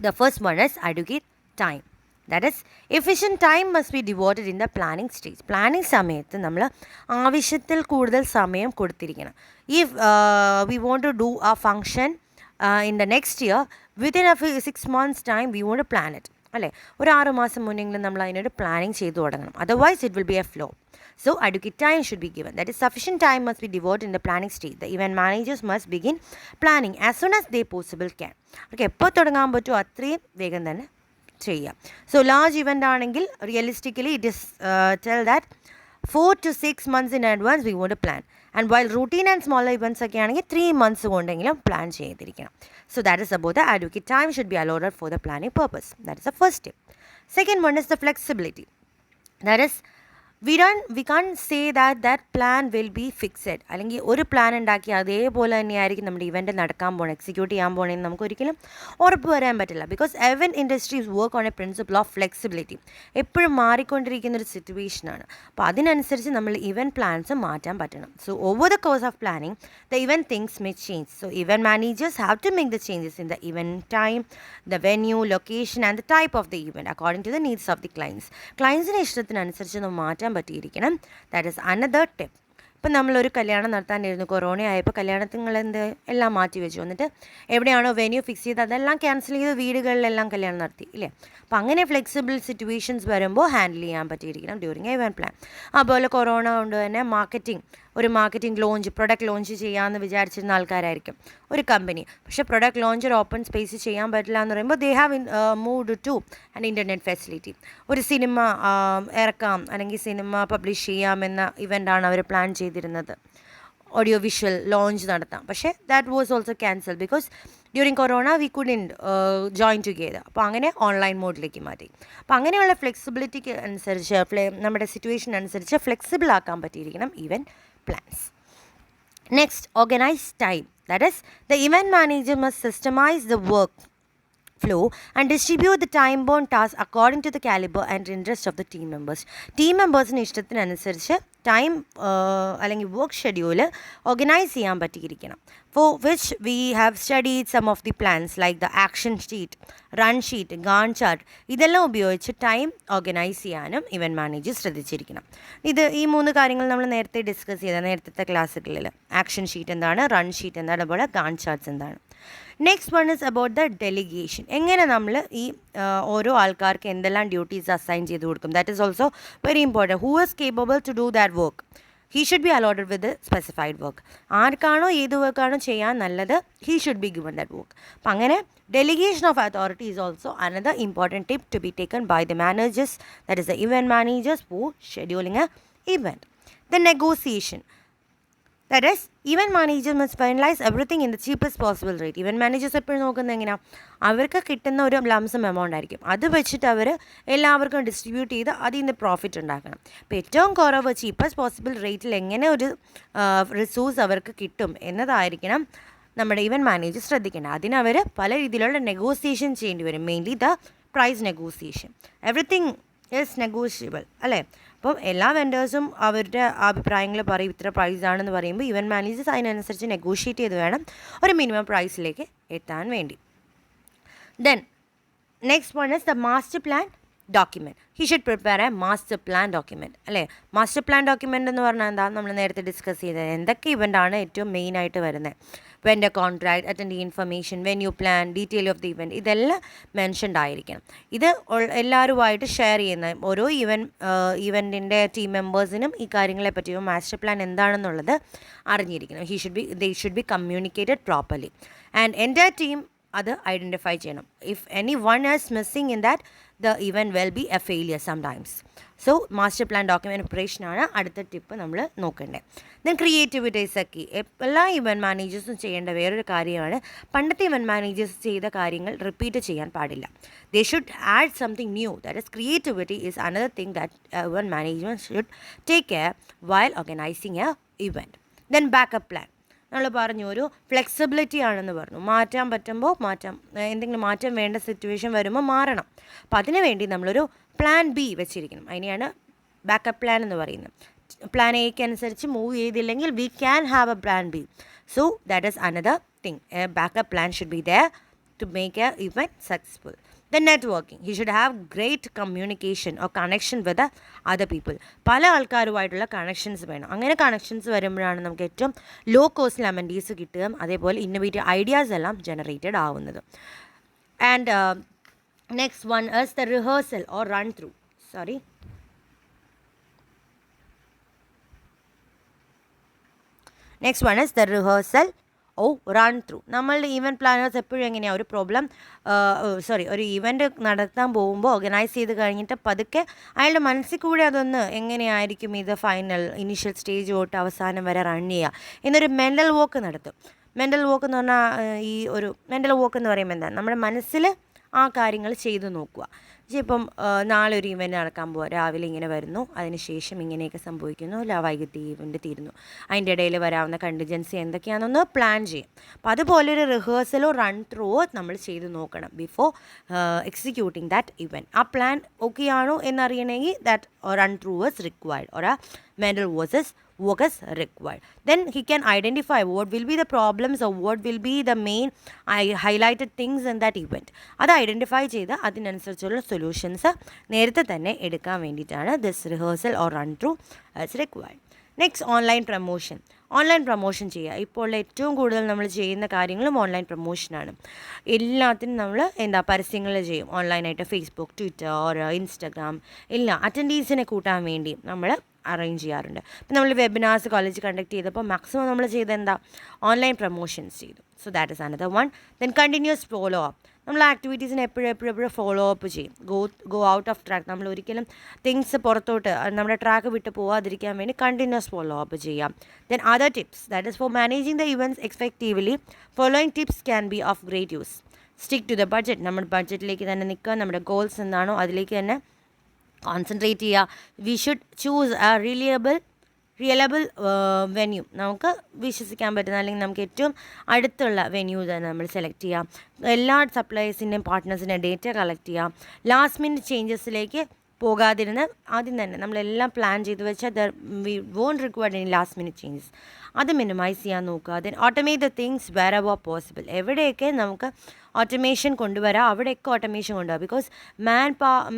The first one is adequate time. That is, efficient time must be devoted in the planning stage. Planning സമയത്ത് നമ്മൾ ആവശ്യത്തിൽ കൂടുതൽ സമയം കൊടുത്തിരിക്കണം. If we want to do a function in the next year, within a 6 months time we want to plan it. അല്ലേ, ഒരു 6 മാസം മുന്നെങ്കിലും നമ്മൾ അതിനൊരു പ്ലാനിങ് ചെയ്തു തുടങ്ങണം. Otherwise it will be A flow. So adequate time should be given. That is, sufficient time must be devoted in the planning stage. The event managers must begin planning as soon as they possible can. Okay, എപ്പോൾ തുടങ്ങാൻ പറ്റുമോ അത്രയും വേഗം തന്നെ ചെയ്യാം. So large event ആണെങ്കിൽ realistically it is tell that 4 to 6 months in advance we want to plan. And while routine and smaller events ഒക്കെ ആണെങ്കിൽ 3 months കൊണ്ടെങ്കിലും പ്ലാൻ ചെയ്തിരിക്കണം. So that is about the adequate time should be allotted for the planning purpose. That is the first step. Second one is the flexibility. That is, we can say that plan will be fixed, അല്ലെങ്കിൽ ഒരു plan ഉണ്ടാക്കി അതേപോലെ തന്നെയായിരിക്കും നമ്മുടെ event നടക്കാൻ പോകണം, execute ചെയ്യാൻ പോകണമെന്ന് നമുക്ക് ഒരിക്കലും ഉറപ്പ് വരാൻ പറ്റില്ല. Because event industries work on A principle of flexibility. എപ്പോഴും മാറിക്കൊണ്ടിരിക്കുന്ന ഒരു സിറ്റുവേഷനാണ്. അപ്പോൾ അതിനനുസരിച്ച് നമ്മൾ ഇവൻറ്റ് പ്ലാൻസ് മാറ്റാൻ പറ്റണം. So over the course of planning the event things may change. So event managers have to make the changes in the event time, the venue, location and the type of the event according to the needs of the clients. ക്ലയൻസിൻ്റെ ഇഷ്ടത്തിനനുസരിച്ച് നമ്മൾ മാറ്റാൻ പറ്റിയിരിക്കണം. That is another tip. ഇപ്പം നമ്മളൊരു കല്യാണം നടത്താനിരുന്നു, corona ആയപ്പോൾ കല്യാണത്തിൽ എല്ലാം മാറ്റി വെച്ചു. എന്നിട്ട് എവിടെയാണോ വെന്യൂ ഫിക്സ് ചെയ്ത് അതെല്ലാം ക്യാൻസൽ ചെയ്ത് വീടുകളിലെല്ലാം കല്യാണം നടത്തി ഇല്ലേ. അപ്പോൾ അങ്ങനെ ഫ്ലെക്സിബിൾ സിറ്റുവേഷൻസ് വരുമ്പോൾ ഹാൻഡിൽ ചെയ്യാൻ പറ്റിയിരിക്കണം ഡ്യൂറിങ് ഇവൻറ്റ് പ്ലാൻ. അതുപോലെ കൊറോണ കൊണ്ട് തന്നെ ഒരു മാർക്കറ്റിംഗ് ലോഞ്ച്, പ്രൊഡക്റ്റ് ലോഞ്ച് ചെയ്യാമെന്ന് വിചാരിച്ചിരുന്ന ആൾക്കാരായിരിക്കും ഒരു കമ്പനി. പക്ഷേ പ്രൊഡക്റ്റ് ലോഞ്ച് ഒരു ഓപ്പൺ സ്പേസ് ചെയ്യാൻ പറ്റില്ല എന്ന് പറയുമ്പോൾ they have moved to an internet facility. ഒരു സിനിമ ഇറക്കാം അല്ലെങ്കിൽ സിനിമ പബ്ലിഷ് ചെയ്യാമെന്ന ഇവൻ്റാണ് അവർ പ്ലാൻ ചെയ്തിരുന്നത്, ഓഡിയോ വിഷ്വൽ ലോഞ്ച് നടത്താം. പക്ഷേ that was also cancel because during corona we couldn't join together. അപ്പോൾ അങ്ങനെ ഓൺലൈൻ മോഡിലേക്ക് മാറ്റി. അപ്പോൾ അങ്ങനെയുള്ള ഫ്ലെക്സിബിലിറ്റിക്ക് അനുസരിച്ച് നമ്മുടെ സിറ്റുവേഷൻ അനുസരിച്ച് ഫ്ലെക്സിബിൾ ആക്കാൻ പറ്റിയിരിക്കണം event plans. Next, organize time. That is, the event manager must systemize the work flow and distribute the time-bound tasks according to the caliber and interest of the team members. Team members-ന് ഇഷ്ടത്തിനനുസരിച്ച് time അല്ലെങ്കിൽ work schedule organise ചെയ്യാൻ പറ്റിയിരിക്കണം. For which we have studied some of the plans like the action sheet, run sheet, Gantt chart. ഇതെല്ലാം ഉപയോഗിച്ച് time organise ചെയ്യാനും event manager ശ്രദ്ധിച്ചിരിക്കണം. ഈ 3 കാര്യങ്ങൾ നമ്മൾ നേരത്തെ ഡിസ്കസ് ചെയ്ത നേരത്തെ ക്ലാസ്സുകളിൽ. ആക്ഷൻ ഷീറ്റ് എന്താണ്, റൺ ഷീറ്റ് എന്താണ്, അതുപോലെ ഗാൺ ചാർട്ട്സ് എന്താണ്. Next one is about the delegation. എങ്ങനെ നമ്മൾ ഈ ഓരോ ആൾക്കാർക്ക് എന്തെല്ലാം ഡ്യൂട്ടീസ് അസൈൻ ചെയ്ത് കൊടുക്കും. That is also very important. Who is capable to do that work, he should be allotted with specified work. ആർക്കാണോ ഏത് വർക്കാണോ ചെയ്യാൻ നല്ലത്, he should be given that work. അപ്പം അങ്ങനെ delegation of authority is also another important tip to be taken by the managers, that is the event managers for scheduling a event. The negotiation. That is, event managers must finalize everything in the cheapest possible rate. Event managers എപ്പോഴും നോക്കുന്നത് എങ്ങനെയാണ്, അവർക്ക് കിട്ടുന്ന ഒരു lump sum amount ആയിരിക്കും, അത് വെച്ചിട്ട് അവർ എല്ലാവർക്കും ഡിസ്ട്രിബ്യൂട്ട് ചെയ്ത് അതിൽ നിന്ന് പ്രോഫിറ്റ് ഉണ്ടാക്കണം. അപ്പോൾ ഏറ്റവും കുറവ് ചീപ്പസ്റ്റ് പോസിബിൾ റേറ്റിൽ എങ്ങനെ ഒരു റിസോഴ്സ് അവർക്ക് കിട്ടും എന്നതായിരിക്കണം നമ്മുടെ ഇവൻറ്റ് മാനേജർ ശ്രദ്ധിക്കേണ്ടത്. അതിനവർ പല രീതിയിലുള്ള നെഗോസിയേഷൻ ചെയ്യേണ്ടി വരും. Mainly the price negotiation. Everything is negotiable അല്ലേ. അപ്പോൾ എല്ലാ വെൻഡേഴ്സും അവരുടെ അഭിപ്രായങ്ങൾ പറയും, ഇത്ര പ്രൈസാണെന്ന് പറയുമ്പോൾ ഇവൻറ്റ് മാനേജേഴ്സ് അതിനനുസരിച്ച് നെഗോഷിയേറ്റ് ചെയ്ത് വേണം ഒരു മിനിമം പ്രൈസിലേക്ക് എത്താൻ വേണ്ടി. Then next one is the master plan document. He should prepare A master plan document അല്ലേ. മാസ്റ്റർ പ്ലാൻ ഡോക്യുമെൻ്റ് എന്ന് പറഞ്ഞാൽ എന്താ, നമ്മൾ നേരത്തെ ഡിസ്കസ് ചെയ്തത് എന്തൊക്കെ ഇവൻ്റാണ് ഏറ്റവും മെയിനായിട്ട് വരുന്നത്. Vendor contract, attend information, venue plan, detail of the event, ഇതെല്ലാം മെൻഷൻഡ് ആയിരിക്കണം. ഇത് എല്ലാവരുമായിട്ട് ഷെയർ ചെയ്യുന്ന ഓരോ ഇവൻറ്റിൻ്റെ ടീം മെമ്പേഴ്സിനും ഈ കാര്യങ്ങളെ പറ്റിയോ മാസ്റ്റർ പ്ലാൻ എന്താണെന്നുള്ളത് അറിഞ്ഞിരിക്കണം. They should be communicated properly and entire team അത് ഐഡൻറ്റിഫൈ ചെയ്യണം. If any one is missing in that the event will be a failure sometimes. So master plan document പ്രിപ്പറേഷനാണ് അടുത്ത ടിപ്പ് നമ്മൾ നോക്കേണ്ടത്. ദെൻ ക്രിയേറ്റിവിറ്റീസ് ഒക്കെ എല്ലാ ഇവൻറ്റ് മാനേജേഴ്സും ചെയ്യേണ്ട വേറൊരു കാര്യമാണ്, പണ്ടത്തെ ഇവൻറ്റ് മാനേജേഴ്സ് ചെയ്ത കാര്യങ്ങൾ റിപ്പീറ്റ് ചെയ്യാൻ പാടില്ല. They should add something new. That is creativity is another thing that event management should take care while organising A event. Then backup plan. നമ്മൾ പറഞ്ഞു ഒരു ഫ്ലെക്സിബിലിറ്റി ആണെന്ന് പറഞ്ഞു, മാറ്റാൻ പറ്റുമ്പോൾ എന്തെങ്കിലും മാറ്റം വേണ്ട സിറ്റുവേഷൻ വരുമ്പോൾ മാറണം. അപ്പോൾ അതിനു വേണ്ടി നമ്മളൊരു പ്ലാൻ ബി വെച്ചിരിക്കണം. അതിനെയാണ് ബാക്കപ്പ് പ്ലാൻ എന്ന് പറയുന്നത്. പ്ലാൻ എക്ക് അനുസരിച്ച് മൂവ് ചെയ്തില്ലെങ്കിൽ we can have a plan B. So that is another thing. A backup plan should be there to make a event successful. Then networking. He should have great communication or connection with other people. പല ആൾക്കാരുമായിട്ടുള്ള connections വേണം. അങ്ങനെ connections വരുമ്പോഴാണ് നമുക്ക് ഏറ്റവും law കോസ്റ്റിൽ അമെൻറ്റീസ് കിട്ടുകയും അതേപോലെ innovative ideas എല്ലാം ജനറേറ്റഡ് ആവുന്നത്. And next one is the rehearsal or run through. Next one is the rehearsal run through. നമ്മളുടെ ഈവൻറ്റ് പ്ലാനേഴ്സ് എപ്പോഴും എങ്ങനെയാണ് ഒരു ഈവൻറ്റ് നടത്താൻ പോകുമ്പോൾ ഓർഗനൈസ് ചെയ്ത് കഴിഞ്ഞിട്ട് പതുക്കെ അയാളുടെ മനസ്സിൽ കൂടെ അതൊന്ന് എങ്ങനെയായിരിക്കും ഇത് ഇനീഷ്യൽ സ്റ്റേജ് തൊട്ട് അവസാനം വരെ റൺ ചെയ്യുക എന്നൊരു മെൻ്റൽ വോക്ക് നടത്തും. മെൻ്റൽ വോക്ക് എന്ന് പറഞ്ഞാൽ മെൻ്റൽ വോക്ക് എന്ന് പറയുമ്പോൾ എന്താണ്, നമ്മുടെ മനസ്സിൽ ആ കാര്യങ്ങൾ ചെയ്തു നോക്കുക. ഇപ്പം നാളെ ഒരു ഇവൻറ്റ് നടക്കാൻ പോവുക, രാവിലെ ഇങ്ങനെ വരുന്നു, അതിന് ശേഷം ഇങ്ങനെയൊക്കെ സംഭവിക്കുന്നു, വൈകിട്ട് ഇവൻറ്റ് തീരുന്നു, അതിൻ്റെ ഇടയിൽ വരാവുന്ന കണ്ടിജൻസി എന്തൊക്കെയാണെന്നൊന്ന് പ്ലാൻ ചെയ്യും. അപ്പോൾ അതുപോലെ ഒരു റിഹേഴ്സലോ റൺ ത്രൂവോ നമ്മൾ ചെയ്ത് നോക്കണം ബിഫോർ എക്സിക്യൂട്ടിങ് ദാറ്റ് ഇവൻറ്റ്. ആ പ്ലാൻ ഓക്കെ ആണോ എന്നറിയണമെങ്കിൽ that run through was required or a mental work is required. Then he can identify what will be the problems or what will be the main highlighted things in that event. അത് identify ചെയ്ത് അതിനനുസരിച്ചുള്ള solutions നേരത്തെ തന്നെ എടുക്കാൻ വേണ്ടിയിട്ടാണ് this rehearsal or run through is required. Next, online promotion. Online promotion ചെയ്യുക. ഇപ്പോൾ ഏറ്റവും കൂടുതൽ നമ്മൾ ചെയ്യുന്ന കാര്യങ്ങളും ഓൺലൈൻ പ്രൊമോഷനാണ്. എല്ലാത്തിനും നമ്മൾ പരസ്യങ്ങൾ ചെയ്യും ഓൺലൈനായിട്ട്. ഫേസ്ബുക്ക്, ട്വിറ്റർ ഓർ ഇൻസ്റ്റഗ്രാം എല്ലാം അറ്റൻഡീസിനെ കൂട്ടാൻ വേണ്ടി നമ്മൾ അറേഞ്ച് ചെയ്യാറുണ്ട്. ഇപ്പം നമ്മൾ വെബിനാർസ് കോളേജ് കണ്ടക്ട് ചെയ്തപ്പോൾ മാക്സിമം നമ്മൾ ചെയ്ത ഓൺലൈൻ പ്രൊമോഷൻസ് ചെയ്തു. So that is another one. Then continuous follow up. നമ്മൾ ആക്ടിവിറ്റീസിനെ എപ്പോഴും ഫോളോ അപ്പ് ചെയ്യും. Go out of track. നമ്മൾ ഒരിക്കലും തിങ്സ് പുറത്തോട്ട് നമ്മുടെ ട്രാക്ക് വിട്ട് പോകാതിരിക്കാൻ വേണ്ടി കണ്ടിന്യൂസ് ഫോളോ അപ്പ് ചെയ്യാം. Then other tips, that is for managing the events effectively. Following tips can be of great use. Stick to the budget. നമ്മുടെ ബഡ്ജറ്റിലേക്ക് തന്നെ നിൽക്കുക. നമ്മുടെ ഗോൾസ് എന്താണോ അതിലേക്ക് തന്നെ കോൺസെൻട്രേറ്റ് ചെയ്യുക. We should choose a reliable venue. നമുക്ക് വിശ്വസിക്കാൻ പറ്റുന്ന അല്ലെങ്കിൽ നമുക്ക് ഏറ്റവും അടുത്തുള്ള വെന്യൂ തന്നെ നമ്മൾ സെലക്ട് ചെയ്യാം. എല്ലാ സപ്ലയേഴ്സിൻ്റെയും പാർട്ട്നേഴ്സിൻ്റെയും ഡേറ്റ കളക്ട് ചെയ്യാം. ലാസ്റ്റ് മിനിറ്റ് ചേഞ്ചസിലേക്ക് പോകാതിരുന്ന് ആദ്യം തന്നെ നമ്മളെല്ലാം പ്ലാൻ ചെയ്ത് വെച്ചാൽ we won't required any last minute changes. അത് മിനിമൈസ് ചെയ്യാൻ നോക്കുക. Then automate the things wherever possible. എവിടെയൊക്കെ നമുക്ക് ഓട്ടോമേഷൻ കൊണ്ടുവരാം അവിടെയൊക്കെ ഓട്ടോമേഷൻ കൊണ്ടുവരാം. Because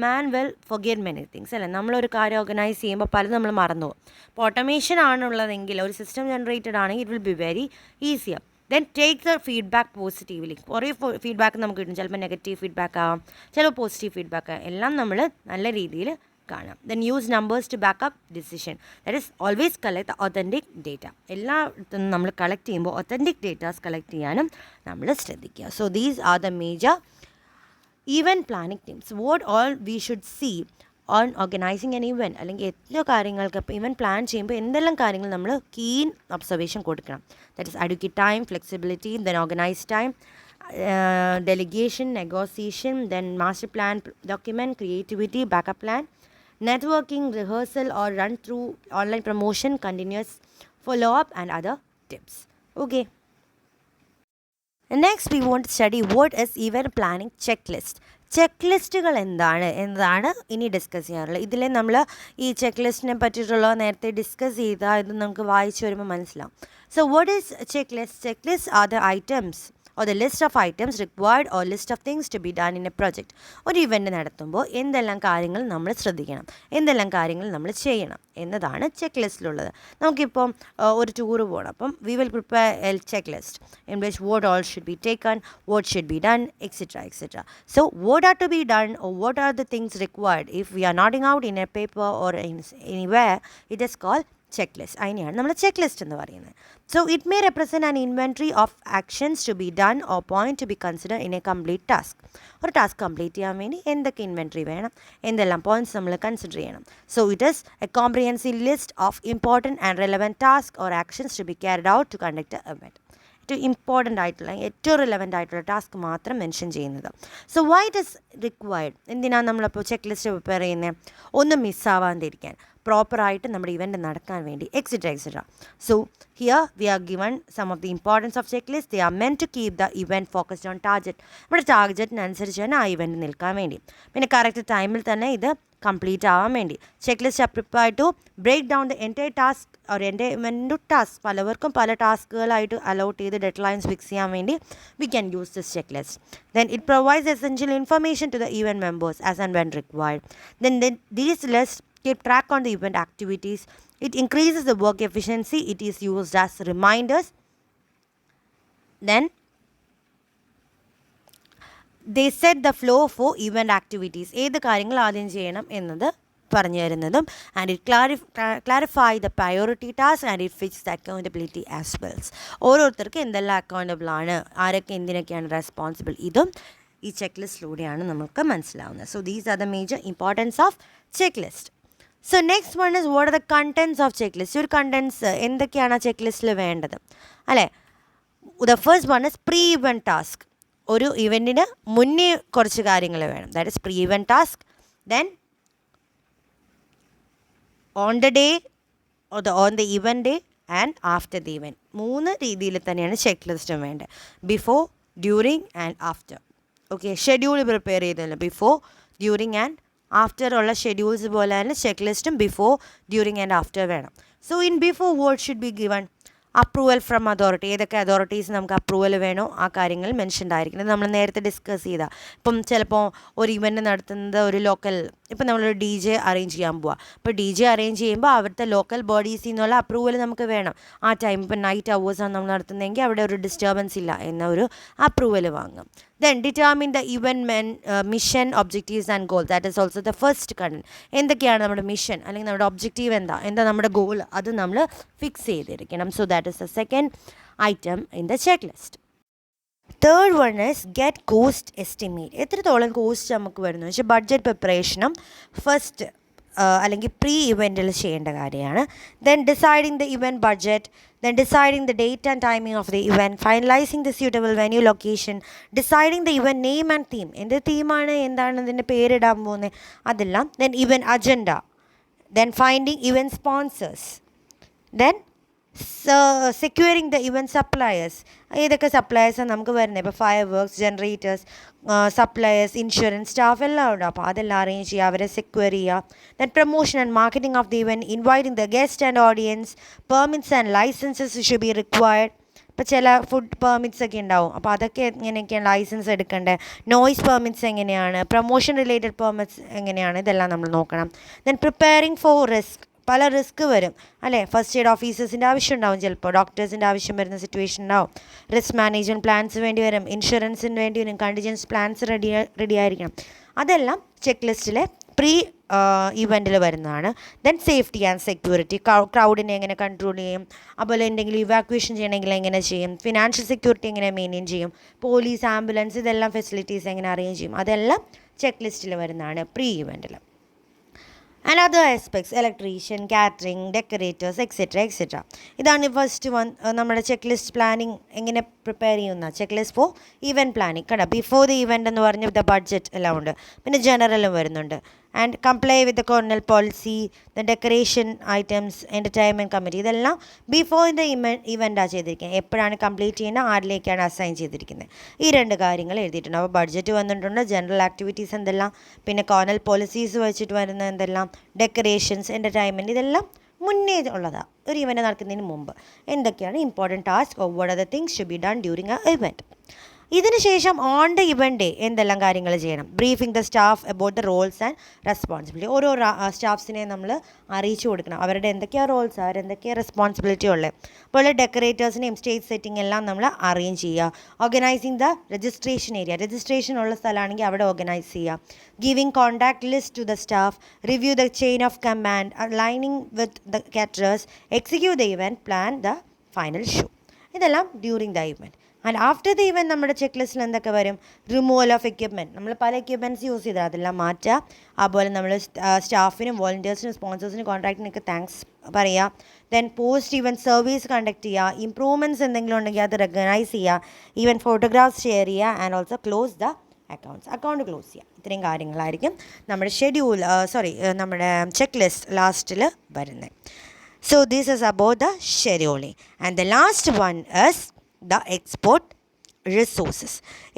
man will forget many things അല്ലേ. നമ്മളൊരു കാര്യം ഓർഗനൈസ് ചെയ്യുമ്പോൾ പലതും നമ്മൾ മറന്നു പോകും. അപ്പോൾ ഓട്ടോമേഷൻ ആണുള്ളതെങ്കിൽ, ഒരു സിസ്റ്റം ജനറേറ്റഡ് ആണെങ്കിൽ it will be very easier. Then take the feedback positively. കുറേ ഫീഡ്ബാക്ക് നമുക്ക് കിട്ടും. ചിലപ്പോൾ നെഗറ്റീവ് ഫീഡ്ബാക്ക് ആവാം, ചിലപ്പോൾ പോസിറ്റീവ് ഫീഡ്ബാക്ക് ആവാം. എല്ലാം നമ്മൾ നല്ല രീതിയിൽ കാണാം. Then use numbers to back up decision. That is always collect authentic data. എല്ലായിടത്തും നമ്മൾ കളക്ട് ചെയ്യുമ്പോൾ ഒത്തൻറ്റിക് ഡേറ്റാസ് കളക്ട് ചെയ്യാനും നമ്മൾ ശ്രദ്ധിക്കുക. So these are the major event planning tips. What all we should see on organising an event. അല്ലെങ്കിൽ എല്ലാ കാര്യങ്ങൾക്ക് ഇപ്പോൾ ഇവൻറ്റ് പ്ലാൻ ചെയ്യുമ്പോൾ എന്തെല്ലാം കാര്യങ്ങൾ നമ്മൾ കീൻ ഒബ്സർവേഷൻ കൊടുക്കണം. That is adequate time, flexibility, then organise time, delegation, negotiation, then master plan document, creativity, backup plan, networking, rehearsal or run through, online promotion, continuous follow up and other tips. Okay. Next we want to study what is event planning checklist. ചെക്ക്ലിസ്റ്റുകൾ എന്താണ് ഇനി discuss ചെയ്യാറുള്ളത്. ഇതിൽ നമ്മൾ ഈ check ലിസ്റ്റിനെ പറ്റിയിട്ടുള്ള നേരത്തെ discuss ചെയ്താൽ ഇത് നമുക്ക് വായിച്ചു വരുമ്പോൾ മനസ്സിലാവും. So what is check list? Check list are the items or the list of items required or list of things to be done in a project. ഒരു ഇവൻറ്റ് നടത്തുമ്പോൾ എന്തെല്ലാം കാര്യങ്ങൾ നമ്മൾ ശ്രദ്ധിക്കണം, എന്തെല്ലാം കാര്യങ്ങൾ നമ്മൾ ചെയ്യണം എന്നതാണ് ചെക്ക് ലിസ്റ്റിലുള്ളത്. നമുക്കിപ്പം ഒരു ടൂറ് പോകണം. അപ്പം we will prepare a checklist in which what all should be taken, what should be done, etcetera. So what are to be done or what are the things required if we are noting out in a paper or anywhere, it is called checklist. അതിനെയാണ് നമ്മൾ check list എന്ന് പറയുന്നത്. So it may represent an inventory of actions to be done or point to be consider in a complete task. ഒരു task complete ചെയ്യാൻ വേണ്ടി എന്തൊക്കെ inventory വേണം, എന്തെല്ലാം പോയിന്റ്സ് നമ്മൾ കൺസിഡർ ചെയ്യണം. So it is a comprehensive list of important and relevant task or actions to be carried out to conduct a event. ഏറ്റവും important ആയിട്ടുള്ള ഏറ്റവും റിലവൻ്റ് ആയിട്ടുള്ള ടാസ്ക് മാത്രം മെൻഷൻ ചെയ്യുന്നത്. So why it is required? എന്തിനാണ് നമ്മളിപ്പോൾ check list prepare ചെയ്യുന്നത്? ഒന്നും മിസ്സാവാതിരിക്കാൻ, പ്രോപ്പറായിട്ട് നമ്മുടെ ഇവൻറ്റ് നടക്കാൻ വേണ്ടി, etcetera. So here we are given some of the importance of checklist. They are meant to keep the event focused on target. നമ്മുടെ ടാർഗറ്റിനനുസരിച്ച് തന്നെ ആ ഇവൻറ്റ് നിൽക്കാൻ വേണ്ടി, പിന്നെ കറക്റ്റ് ടൈമിൽ തന്നെ ഇത് കംപ്ലീറ്റ് ആവാൻ വേണ്ടി. Checklist are prepare to break down the entire task or event task. പലവർക്കും പല ടാസ്കുകളായിട്ട് അലോട്ട് ചെയ്ത് ഡെഡ് ലൈൻസ് ഫിക്സ് ചെയ്യാൻ വേണ്ടി we can use this checklist. Then it provides essential information to the event members as and when required. Then these list keep track on the event activities. It increases the work efficiency. It is used as reminders. Then they set the flow for event activities. ഏത് കാര്യങ്ങൾ ആദ്യം ചെയ്യണം എന്നത് പറഞ്ഞു തരുന്നതും. And it clarify the priority task and it fix the accountability as Wells. ഓരോരുത്തർക്ക് എന്തെല്ലാം accountable ആണ്, ആരൊക്കെ എന്തിനൊക്കെയാണ് റെസ്പോൺസിബിൾ, ഇതും ഈ ചെക്ക് ലിസ്റ്റിലൂടെയാണ് നമുക്ക് മനസ്സിലാവുന്നത്. So these are the major importance of checklist. So next one is what are the contents of checklist. ഒരു കണ്ടൻസ് എന്തൊക്കെയാണ് ആ ചെക്ക് ലിസ്റ്റിൽ വേണ്ടത് അല്ലേ? The first one is pre event task. ഒരു ഇവൻറ്റിന് മുന്നേ കുറച്ച് കാര്യങ്ങൾ വേണം. That is pre event task, then on the day on the event day and after the event. 3 രീതിയിൽ തന്നെയാണ് ചെക്ക് ലിസ്റ്റും വേണ്ടത്. Before, during and after. Okay, schedule prepare ചെയ്തല്ലോ. ബിഫോർ, ഡ്യൂറിങ് ആൻഡ് ആഫ്റ്റർ ഉള്ള ഷെഡ്യൂൾസ് പോലെ തന്നെ ചെക്ക് ലിസ്റ്റും before, during and after വേണം. So in before what should be given? Approval from authority. ഏതൊക്കെ അതോറിറ്റീസ് നമുക്ക് അപ്രൂവൽ വേണോ ആ കാര്യങ്ങൾ മെൻഷൻഡ് ആയിരിക്കണം. നമ്മൾ നേരത്തെ ഡിസ്കസ് ചെയ്ത, ഇപ്പം ചിലപ്പോൾ ഒരു ഇവൻറ്റ് നടത്തുന്നത് ഒരു ലോക്കൽ, ഇപ്പം നമ്മളൊരു DJ അറേഞ്ച് ചെയ്യാൻ പോവുക. അപ്പോൾ DJ അറേഞ്ച് ചെയ്യുമ്പോൾ അവിടുത്തെ ലോക്കൽ ബോഡീസിൽ നിന്നുള്ള അപ്രൂവൽ നമുക്ക് വേണം. ആ ടൈം ഇപ്പം നൈറ്റ് അവേഴ്സാണ് നമ്മൾ നടത്തുന്നതെങ്കിൽ അവിടെ ഒരു ഡിസ്റ്റർബൻസ് ഇല്ല എന്ന ഒരു അപ്രൂവൽ വാങ്ങും. Then determine the event mission, objectives and goals. That is also the first content. എന്തൊക്കെയാണ് നമ്മുടെ മിഷൻ അല്ലെങ്കിൽ നമ്മുടെ ഒബ്ജക്റ്റീവ്, എന്താ നമ്മുടെ ഗോൾ, അത് നമ്മൾ ഫിക്സ് ചെയ്തിരിക്കണം. So that is the second item in the cheque list. Third one is get cost estimate. എത്രത്തോളം കോസ്റ്റ് നമുക്ക് വരുന്നു വെച്ചാൽ ബഡ്ജറ്റ് പ്രിപ്പറേഷനും ഫസ്റ്റ് അല്ലെങ്കിൽ പ്രീ ഇവൻറ്റിൽ ചെയ്യേണ്ട കാര്യമാണ്. Then deciding the event budget, then deciding the date and timing of the event, finalizing the suitable venue location, deciding the event name and theme. എന്ത് തീമാണ്, എന്താണ് ഇതിൻ്റെ പേരിടാൻ പോകുന്നത്, അതെല്ലാം. then event agenda, then finding event sponsors, then securing the event suppliers. ഏതൊക്കെ സപ്ലയേഴ്സാണ് നമുക്ക് വരുന്നത്? ഇപ്പോൾ fire works, generators, suppliers, insurance, staff എല്ലാം ഉണ്ട്. അപ്പോൾ അതെല്ലാം അറേഞ്ച് ചെയ്യുക, അവരെ സെക്യൂർ ചെയ്യുക. Then promotion and marketing of the event, inviting the guest and audience, permits and licences should be required. ഇപ്പോൾ ചില ഫുഡ് പെർമിറ്റ്സ് ഒക്കെ ഉണ്ടാവും, അപ്പോൾ അതൊക്കെ എങ്ങനെയൊക്കെയാണ് ലൈസൻസ് എടുക്കേണ്ടത്, നോയ്സ് പെർമിറ്റ്സ് എങ്ങനെയാണ്, പ്രൊമോഷൻ റിലേറ്റഡ് പെർമിറ്റ്സ് എങ്ങനെയാണ്, ഇതെല്ലാം നമ്മൾ നോക്കണം. Then preparing for risk. പല റിസ്ക് വരും അല്ലേ? ഫസ്റ്റ് എയ്ഡ് ഓഫീസേഴ്സിൻ്റെ ആവശ്യം ഉണ്ടാവും, ചിലപ്പോൾ ഡോക്ടേഴ്സിൻ്റെ ആവശ്യം വരുന്ന സിറ്റുവേഷൻ ഉണ്ടാവും. റിസ്ക് മാനേജ്മെൻറ്റ് പ്ലാൻസ് വേണ്ടി വരും, ഇൻഷുറൻസിന് വേണ്ടി വരും, കണ്ടിജൻസ് പ്ലാൻസ് റെഡി ആയിരിക്കണം. അതെല്ലാം ചെക്ക് ലിസ്റ്റിലെ പ്രീ ഇവൻറ്റിൽ വരുന്നതാണ്. ദെൻ സേഫ്റ്റി ആൻഡ് സെക്യൂരിറ്റി, ക്രൗഡിനെ എങ്ങനെ കൺട്രോൾ ചെയ്യും, അതുപോലെ എന്തെങ്കിലും ഇവാക്വേഷൻ ചെയ്യണമെങ്കിൽ എങ്ങനെ ചെയ്യും, ഫിനാൻഷ്യൽ സെക്യൂരിറ്റി എങ്ങനെ മെയിൻറ്റെയിൻ ചെയ്യും, പോലീസ്, ആംബുലൻസ്, ഇതെല്ലാം ഫെസിലിറ്റീസ് എങ്ങനെ അറേഞ്ച് ചെയ്യും, അതെല്ലാം ചെക്ക് ലിസ്റ്റിൽ വരുന്നതാണ് പ്രീ ഇവൻറ്റിൽ. And other aspects, electrician, catering, decorators, etcetera. ഇതാണ് ഫസ്റ്റ് വൺ, നമ്മുടെ ചെക്ക് ലിസ്റ്റ് പ്ലാനിങ് എങ്ങനെ പ്രിപ്പയർ ചെയ്യുന്ന check list for event planning. കണ്ട, ബിഫോർ ദി ഇവൻറ്റ് എന്ന് പറഞ്ഞ് ദ ബഡ്ജറ്റ് എല്ലാം ഉണ്ട്, പിന്നെ ജനറലും വരുന്നുണ്ട്. And comply with the Cornell policy, the decoration items, entertainment committee, ഇതെല്ലാം ബിഫോർ ദ ഇവൻറ്റാണ് ചെയ്തിരിക്കുന്നത്. എപ്പോഴാണ് കംപ്ലീറ്റ് ചെയ്യുന്നത്, ആരിലേക്കാണ് അസൈൻ ചെയ്തിരിക്കുന്നത്, ഈ 2 കാര്യങ്ങൾ എഴുതിയിട്ടുണ്ട്. അപ്പോൾ ബഡ്ജറ്റ് വന്നിട്ടുണ്ട്, ജനറൽ ആക്ടിവിറ്റീസ് എന്തെല്ലാം, പിന്നെ കോർണൽ പോളിസീസ് വെച്ചിട്ട് വരുന്ന എന്തെല്ലാം, ഡെക്കറേഷൻസ്, എൻ്റർടൈൻമെൻറ്റ്, ഇതെല്ലാം മുന്നേ ഉള്ളതാണ്. ഒരു ഇവൻറ്റ് നടക്കുന്നതിന് മുമ്പ് എന്തൊക്കെയാണ് important task, or what are the things should be done during A event. ഇതിന് ശേഷം ഓൺ ദ ഇവൻറ്റ് ഡേ എന്തെല്ലാം കാര്യങ്ങൾ ചെയ്യണം? Briefing the staff about the roles and responsibility. ഓരോ സ്റ്റാഫ്സിനെ നമ്മൾ അറിയിച്ചു കൊടുക്കണം, അവരുടെ എന്തൊക്കെയാണ് റോൾസ്, അവരെന്തൊക്കെയാണ് റെസ്പോൺസിബിലിറ്റി ഉള്ളത്. അതുപോലെ ഡെക്കറേറ്റേഴ്സിനെയും സ്റ്റേജ് സെറ്റിംഗ് എല്ലാം നമ്മൾ അറേഞ്ച് ചെയ്യുക. Organising the registration area, registration ഉള്ള സ്ഥലമാണെങ്കിൽ അവിടെ ഓർഗനൈസ് ചെയ്യുക. Giving contact list to the staff, review the chain of command, aligning with the caterers, execute the event, plan the final show. ഇതെല്ലാം during the event. And after the event നമ്മുടെ check ലിസ്റ്റിൽ എന്തൊക്കെ വരും? Removal of equipment, നമ്മൾ പല equipments use ചെയ്താൽ അതെല്ലാം മാറ്റുക. അതുപോലെ നമ്മൾ സ്റ്റാഫിനും വോളണ്ടിയേഴ്സിനും സ്പോൺസേഴ്സിനും കോൺട്രാക്റ്റിനൊക്കെ താങ്ക്സ് പറയുക. Then post event service conduct ചെയ്യുക. ഇംപ്രൂവ്മെൻറ്റ്സ് എന്തെങ്കിലും ഉണ്ടെങ്കിൽ അത് റെക്കഗ്നൈസ് ചെയ്യുക. ഈവൻ ഫോട്ടോഗ്രാഫ്സ് ഷെയർ ചെയ്യുക. And also close the account close ചെയ്യുക. ഇത്രയും കാര്യങ്ങളായിരിക്കും നമ്മുടെ നമ്മുടെ ചെക്ക് ലിസ്റ്റ് ലാസ്റ്റിൽ വരുന്നത്. So this is about the scheduling. And the last one is the expert resources.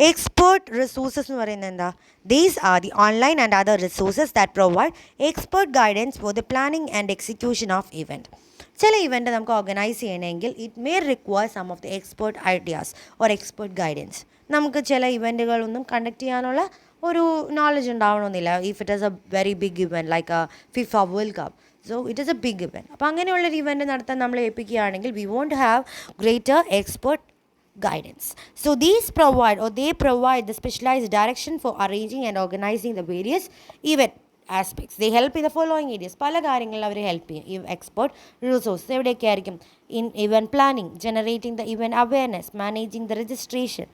Expert resources എന്ന് പറയുന്നത് എന്താ? These are the online and other resources that provide expert guidance for the planning and execution of event. ചില event നമുക്ക് organise ചെയ്യണമെങ്കിൽ it may require some of the expert ideas or expert guidance. നമുക്ക് ചില ഇവൻറ്റുകളൊന്നും conduct ചെയ്യാനുള്ള ഒരു knowledge ഉണ്ടാവണമെന്നില്ല. If it is a very big event like FIFA world cup, so it is a big event. അപ്പോൾ അങ്ങനെയുള്ളൊരു event നടത്താൻ നമ്മൾ ഏൽപ്പിക്കുകയാണെങ്കിൽ we won't have greater expert guidance. So they provide the specialized direction for arranging and organizing the various event aspects. They help in the following areas. പല കാര്യങ്ങളിൽ അവർ help ചെയ്യും. ഈ expert resources എവിടെയൊക്കെ ആയിരിക്കും? In event planning, generating the event awareness, managing the registration,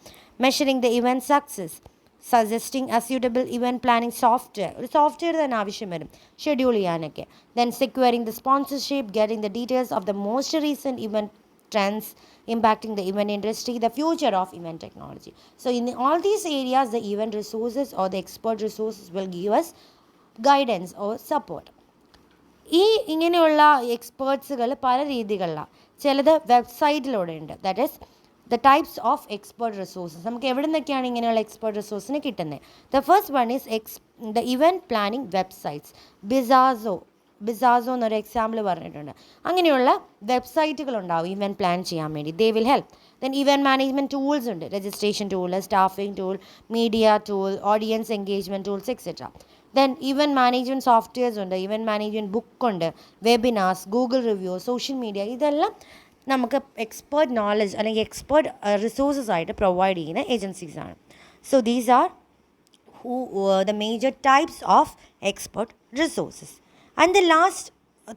measuring the event success, suggesting A suitable event planning software. ഒരു software തന്നെ ആവശ്യം വരും ഷെഡ്യൂൾ ചെയ്യാനൊക്കെ. Then securing the sponsorship, getting the details of the most recent event trends impacting the event industry, the future of event technology. So in all these areas, the event resources or the expert resources will give us guidance or support. ഈ ഇങ്ങനെയുള്ള എക്സ്പേർട്സുകൾ പല രീതികളിലാണ്. ചിലത് വെബ്സൈറ്റിലൂടെ ഉണ്ട്. That is the types of expert resources. നമുക്ക് എവിടെ നിന്നൊക്കെയാണ് ഇങ്ങനെയുള്ള എക്സ്പേർട്ട് റിസോഴ്സിന് കിട്ടുന്നത്? The first one is the event planning websites. Bizzabo എന്നൊരു എക്സാമ്പിൾ പറഞ്ഞിട്ടുണ്ട്. അങ്ങനെയുള്ള വെബ്സൈറ്റുകളുണ്ടാവും ഇവൻറ്റ് പ്ലാൻ ചെയ്യാൻ വേണ്ടി. They will help. Then event management tools ഉണ്ട്. Registration tool, staffing tool, media tool, audience engagement tools etcetera. Then event management softwares ഉണ്ട്, event management ബുക്കുണ്ട്, webinars, Google review, social media. ഇതെല്ലാം നമുക്ക് എക്സ്പേർട്ട് നോളജ് അല്ലെങ്കിൽ expert resources ആയിട്ട് provide ചെയ്യുന്ന ഏജൻസീസാണ്. So these are the major types of expert resources. And the last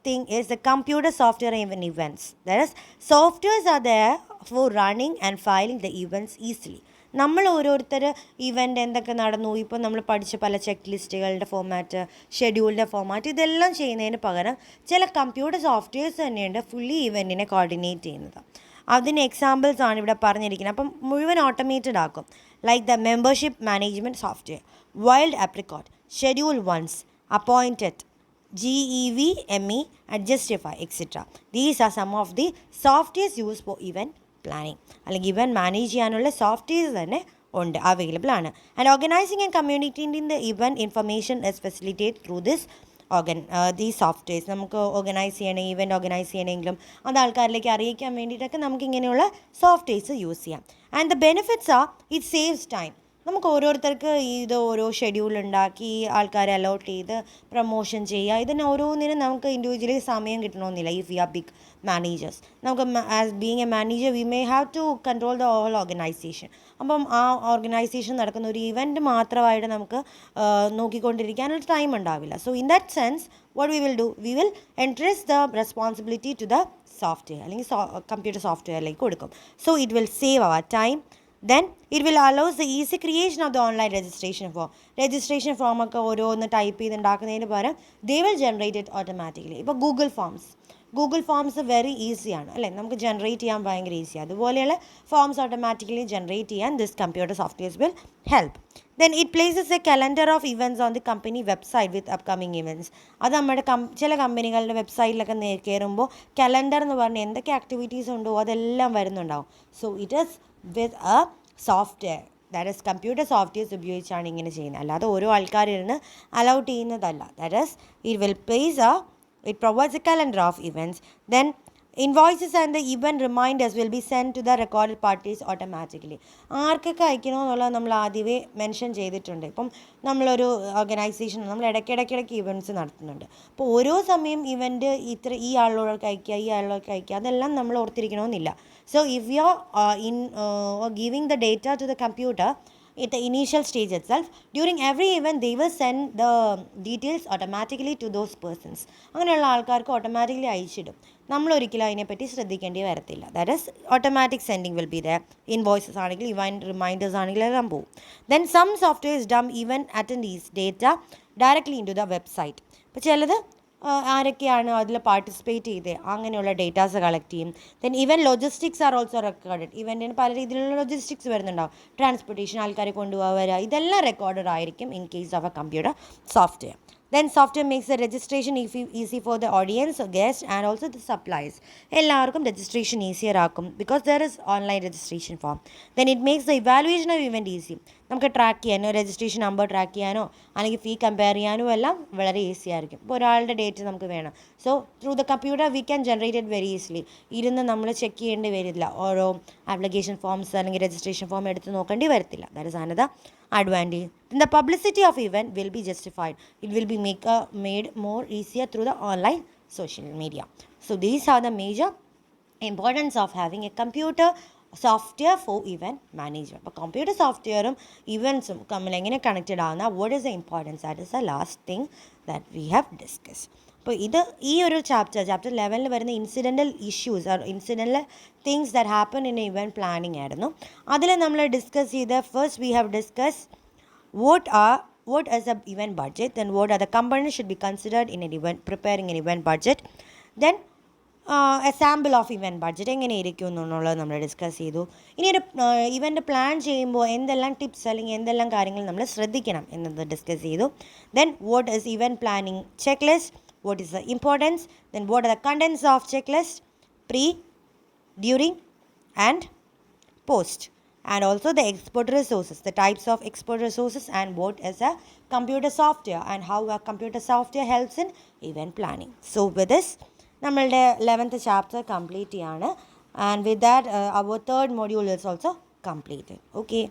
thing is the computer software and events. That is, softwares are there for running and filing the events easily. നമ്മൾ ഓരോരുത്തർ event എന്തൊക്കെ നടന്നു, ഇപ്പോൾ നമ്മൾ പഠിച്ച പല check ലിസ്റ്റുകളുടെ format, ഷെഡ്യൂളിൻ്റെ format, ഇതെല്ലാം ചെയ്യുന്നതിന് പകരം ചില കമ്പ്യൂട്ടർ സോഫ്റ്റ്വെയർസ് തന്നെയുണ്ട് ഫുള്ളി ഇവൻറ്റിനെ കോർഡിനേറ്റ് ചെയ്യുന്നത്. അതിന് എക്സാമ്പിൾസ് ആണ് ഇവിടെ പറഞ്ഞിരിക്കുന്നത്. അപ്പം മുഴുവൻ ഓട്ടോമേറ്റഡ് ആക്കും. Like the membership management software, Wild Apricot, ScheduleOnce, appointed, GEVME, and Justify, etc. These are some of the softwares used for event planning. അല്ലെങ്കിൽ ഇവൻറ്റ് മാനേജ് ചെയ്യാനുള്ള സോഫ്റ്റ്വെയർസ് തന്നെ ഉണ്ട്, അവൈലബിൾ ആണ്. And organising and communicating the event information is facilitate through these softwares. നമുക്ക് organise ചെയ്യണം, event organise ചെയ്യണമെങ്കിലും അത് ആൾക്കാരിലേക്ക് അറിയിക്കാൻ വേണ്ടിയിട്ടൊക്കെ നമുക്ക് ഇങ്ങനെയുള്ള സോഫ്റ്റ്വെയർസ് യൂസ് ചെയ്യാം. And the benefits R it saves time. നമുക്ക് ഓരോരുത്തർക്ക് ഇത് ഓരോ ഷെഡ്യൂൾ ഉണ്ടാക്കി ആൾക്കാരെ അലോട്ട് ചെയ്ത് പ്രൊമോഷൻ ചെയ്യുക, ഇതിന് ഓരോന്നിനും നമുക്ക് ഇൻഡിവിജ്വലി സമയം കിട്ടണമെന്നില്ല. If we are big managers, നമുക്ക് as being a manager we may have to control the whole organisation. അപ്പം ആ ഓർഗനൈസേഷൻ നടക്കുന്ന ഒരു ഇവൻറ്റ് മാത്രമായിട്ട് നമുക്ക് നോക്കിക്കൊണ്ടിരിക്കാനൊരു ടൈം ഉണ്ടാവില്ല. So in that sense what we will do, we will entrust the responsibility to the software അല്ലെങ്കിൽ computer സോഫ്റ്റ്വെയറിലേക്ക് കൊടുക്കും. So it will save our time. Then it will allows the easy creation of the online registration form. Registration form ഒക്കെ ഓരോന്ന് type ചെയ്തുണ്ടാക്കുന്നതിന് പകരം they will generate it automatically. ഇപ്പോൾ Google forms very ഈസിയാണ് അല്ലേ, നമുക്ക് ജനറേറ്റ് ചെയ്യാൻ ഭയങ്കര ഈസിയാണ്. അതുപോലെയുള്ള ഫോംസ് ഓട്ടോമാറ്റിക്കലി ജനറേറ്റ് ചെയ്യാൻ this computer softwares will help. Then it places a calendar of events on the company website with upcoming events. അത് നമ്മുടെ ചില കമ്പനികളുടെ വെബ്സൈറ്റിലൊക്കെ കയറുമ്പോൾ കലണ്ടർ എന്ന് പറഞ്ഞാൽ എന്തൊക്കെ ആക്ടിവിറ്റീസ് ഉണ്ടോ അതെല്ലാം വരുന്നുണ്ടാവും. So it is with a software, that is computer softwares ഉപയോഗിച്ചാണ് ഇങ്ങനെ ചെയ്യുന്നത്, അല്ലാതെ ഓരോ ആൾക്കാരിരുന്ന് അലൗട്ട് ചെയ്യുന്നതല്ല. That is it provides a calendar of events. Then invoices and the event reminders will be sent to the recorded parties automatically. ആർക്കൊക്കെ അയക്കണമെന്നുള്ളത് നമ്മൾ ആദ്യമേ മെൻഷൻ ചെയ്തിട്ടുണ്ട്. ഇപ്പം നമ്മളൊരു ഓർഗനൈസേഷൻ നമ്മൾ ഇടയ്ക്കിടയ്ക്ക് ഇവൻറ്റ്സ് നടത്തുന്നുണ്ട്. അപ്പോൾ ഓരോ സമയം ഇവൻറ്റ് ഈ ആളുകൾക്ക് അയക്കുക അതെല്ലാം നമ്മൾ ഓർത്തിരിക്കണമെന്നില്ല. So if you are giving the data to the computer at the initial stage itself, during every event they will send the details automatically to those persons. അങ്ങനെയുള്ള ആൾക്കാർക്ക് ഓട്ടോമാറ്റിക്കലി അയച്ചിടും. നമ്മളൊരിക്കലും അതിനെപ്പറ്റി ശ്രദ്ധിക്കേണ്ടി വരത്തില്ല. That is automatic sending will be there. Invoices ആണെങ്കിൽ event reminders ആണെങ്കിൽ എല്ലാം പോകും. Then some softwares dump event attendees data directly into the website. ഇപ്പോൾ ചിലത് ആരൊക്കെയാണ് അതിൽ പാർട്ടിസിപ്പേറ്റ് ചെയ്ത് അങ്ങനെയുള്ള ഡേറ്റാസ് കളക്ട് ചെയ്യും. Then even logistics are also recorded. ഇവൻറ്റിന് പല രീതിയിലുള്ള ലോജിസ്റ്റിക്സ് വരുന്നുണ്ടാവും, ട്രാൻസ്പോർട്ടേഷൻ, ആൾക്കാരെ കൊണ്ടുപോകുക, ഇതെല്ലാം റെക്കോർഡഡ് ആയിരിക്കും in case of A computer software. Then software makes the registration easy for the audience, guests and also the suppliers. എല്ലാവർക്കും registration easier ആക്കും because there is online registration form. Then it makes the evaluation of event easy. നമുക്ക് track ചെയ്യാനോ registration number track ചെയ്യാനോ അല്ലെങ്കിൽ ഫീ compare ചെയ്യാനോ എല്ലാം വളരെ easy ആയിരിക്കും. ഇപ്പോൾ ഒരാളുടെ ഡേറ്റ് നമുക്ക് വേണം. So through the computer we can generate it very easily. ഇരുന്ന് നമ്മൾ ചെക്ക് ചെയ്യേണ്ടി വരില്ല, ഓരോ ആപ്ലിക്കേഷൻ ഫോംസ് അല്ലെങ്കിൽ രജിസ്ട്രേഷൻ ഫോം എടുത്ത് നോക്കേണ്ടി വരത്തില്ല. That is another advantage. Then the publicity of event will be justified. It will be made more easier through the online social media. So these are the major importance of having a computer software for event management. അപ്പോൾ computer സോഫ്റ്റ്വെയറും ഇവൻറ്റ്സും തമ്മിൽ എങ്ങനെ connected ആവുന്ന, what is the importance, that is the last thing that we have discuss. അപ്പോൾ ഈ ഒരു chapter 11 വരുന്ന incidental issues or incidental things that happen in event planning ആയിരുന്നു. അതിൽ നമ്മൾ ഡിസ്കസ് ചെയ്ത first we have discuss what is an event budget, then what are the components should be considered in an event, preparing an event budget. Then A sample of event budget എങ്ങനെ ഇരിക്കും എന്നുള്ളത് നമ്മൾ discuss ചെയ്തു. ഇനി ഒരു event plan ചെയ്യുമ്പോൾ എന്തെല്ലാം tips അല്ലെങ്കിൽ എന്തെല്ലാം കാര്യങ്ങൾ നമ്മൾ ശ്രദ്ധിക്കണം എന്നത് ഡിസ്കസ് ചെയ്തു. Then what is event planning checklist, what is the importance, then what are the contents of checklist, pre, during and post, and also the export resources, the types of export resources, and what is a computer software and how a computer software helps in event planning. So with this നമ്മളുടെ 11th chapter complete ചെയ്യാണ്, and with that our third module is also completed. Okay.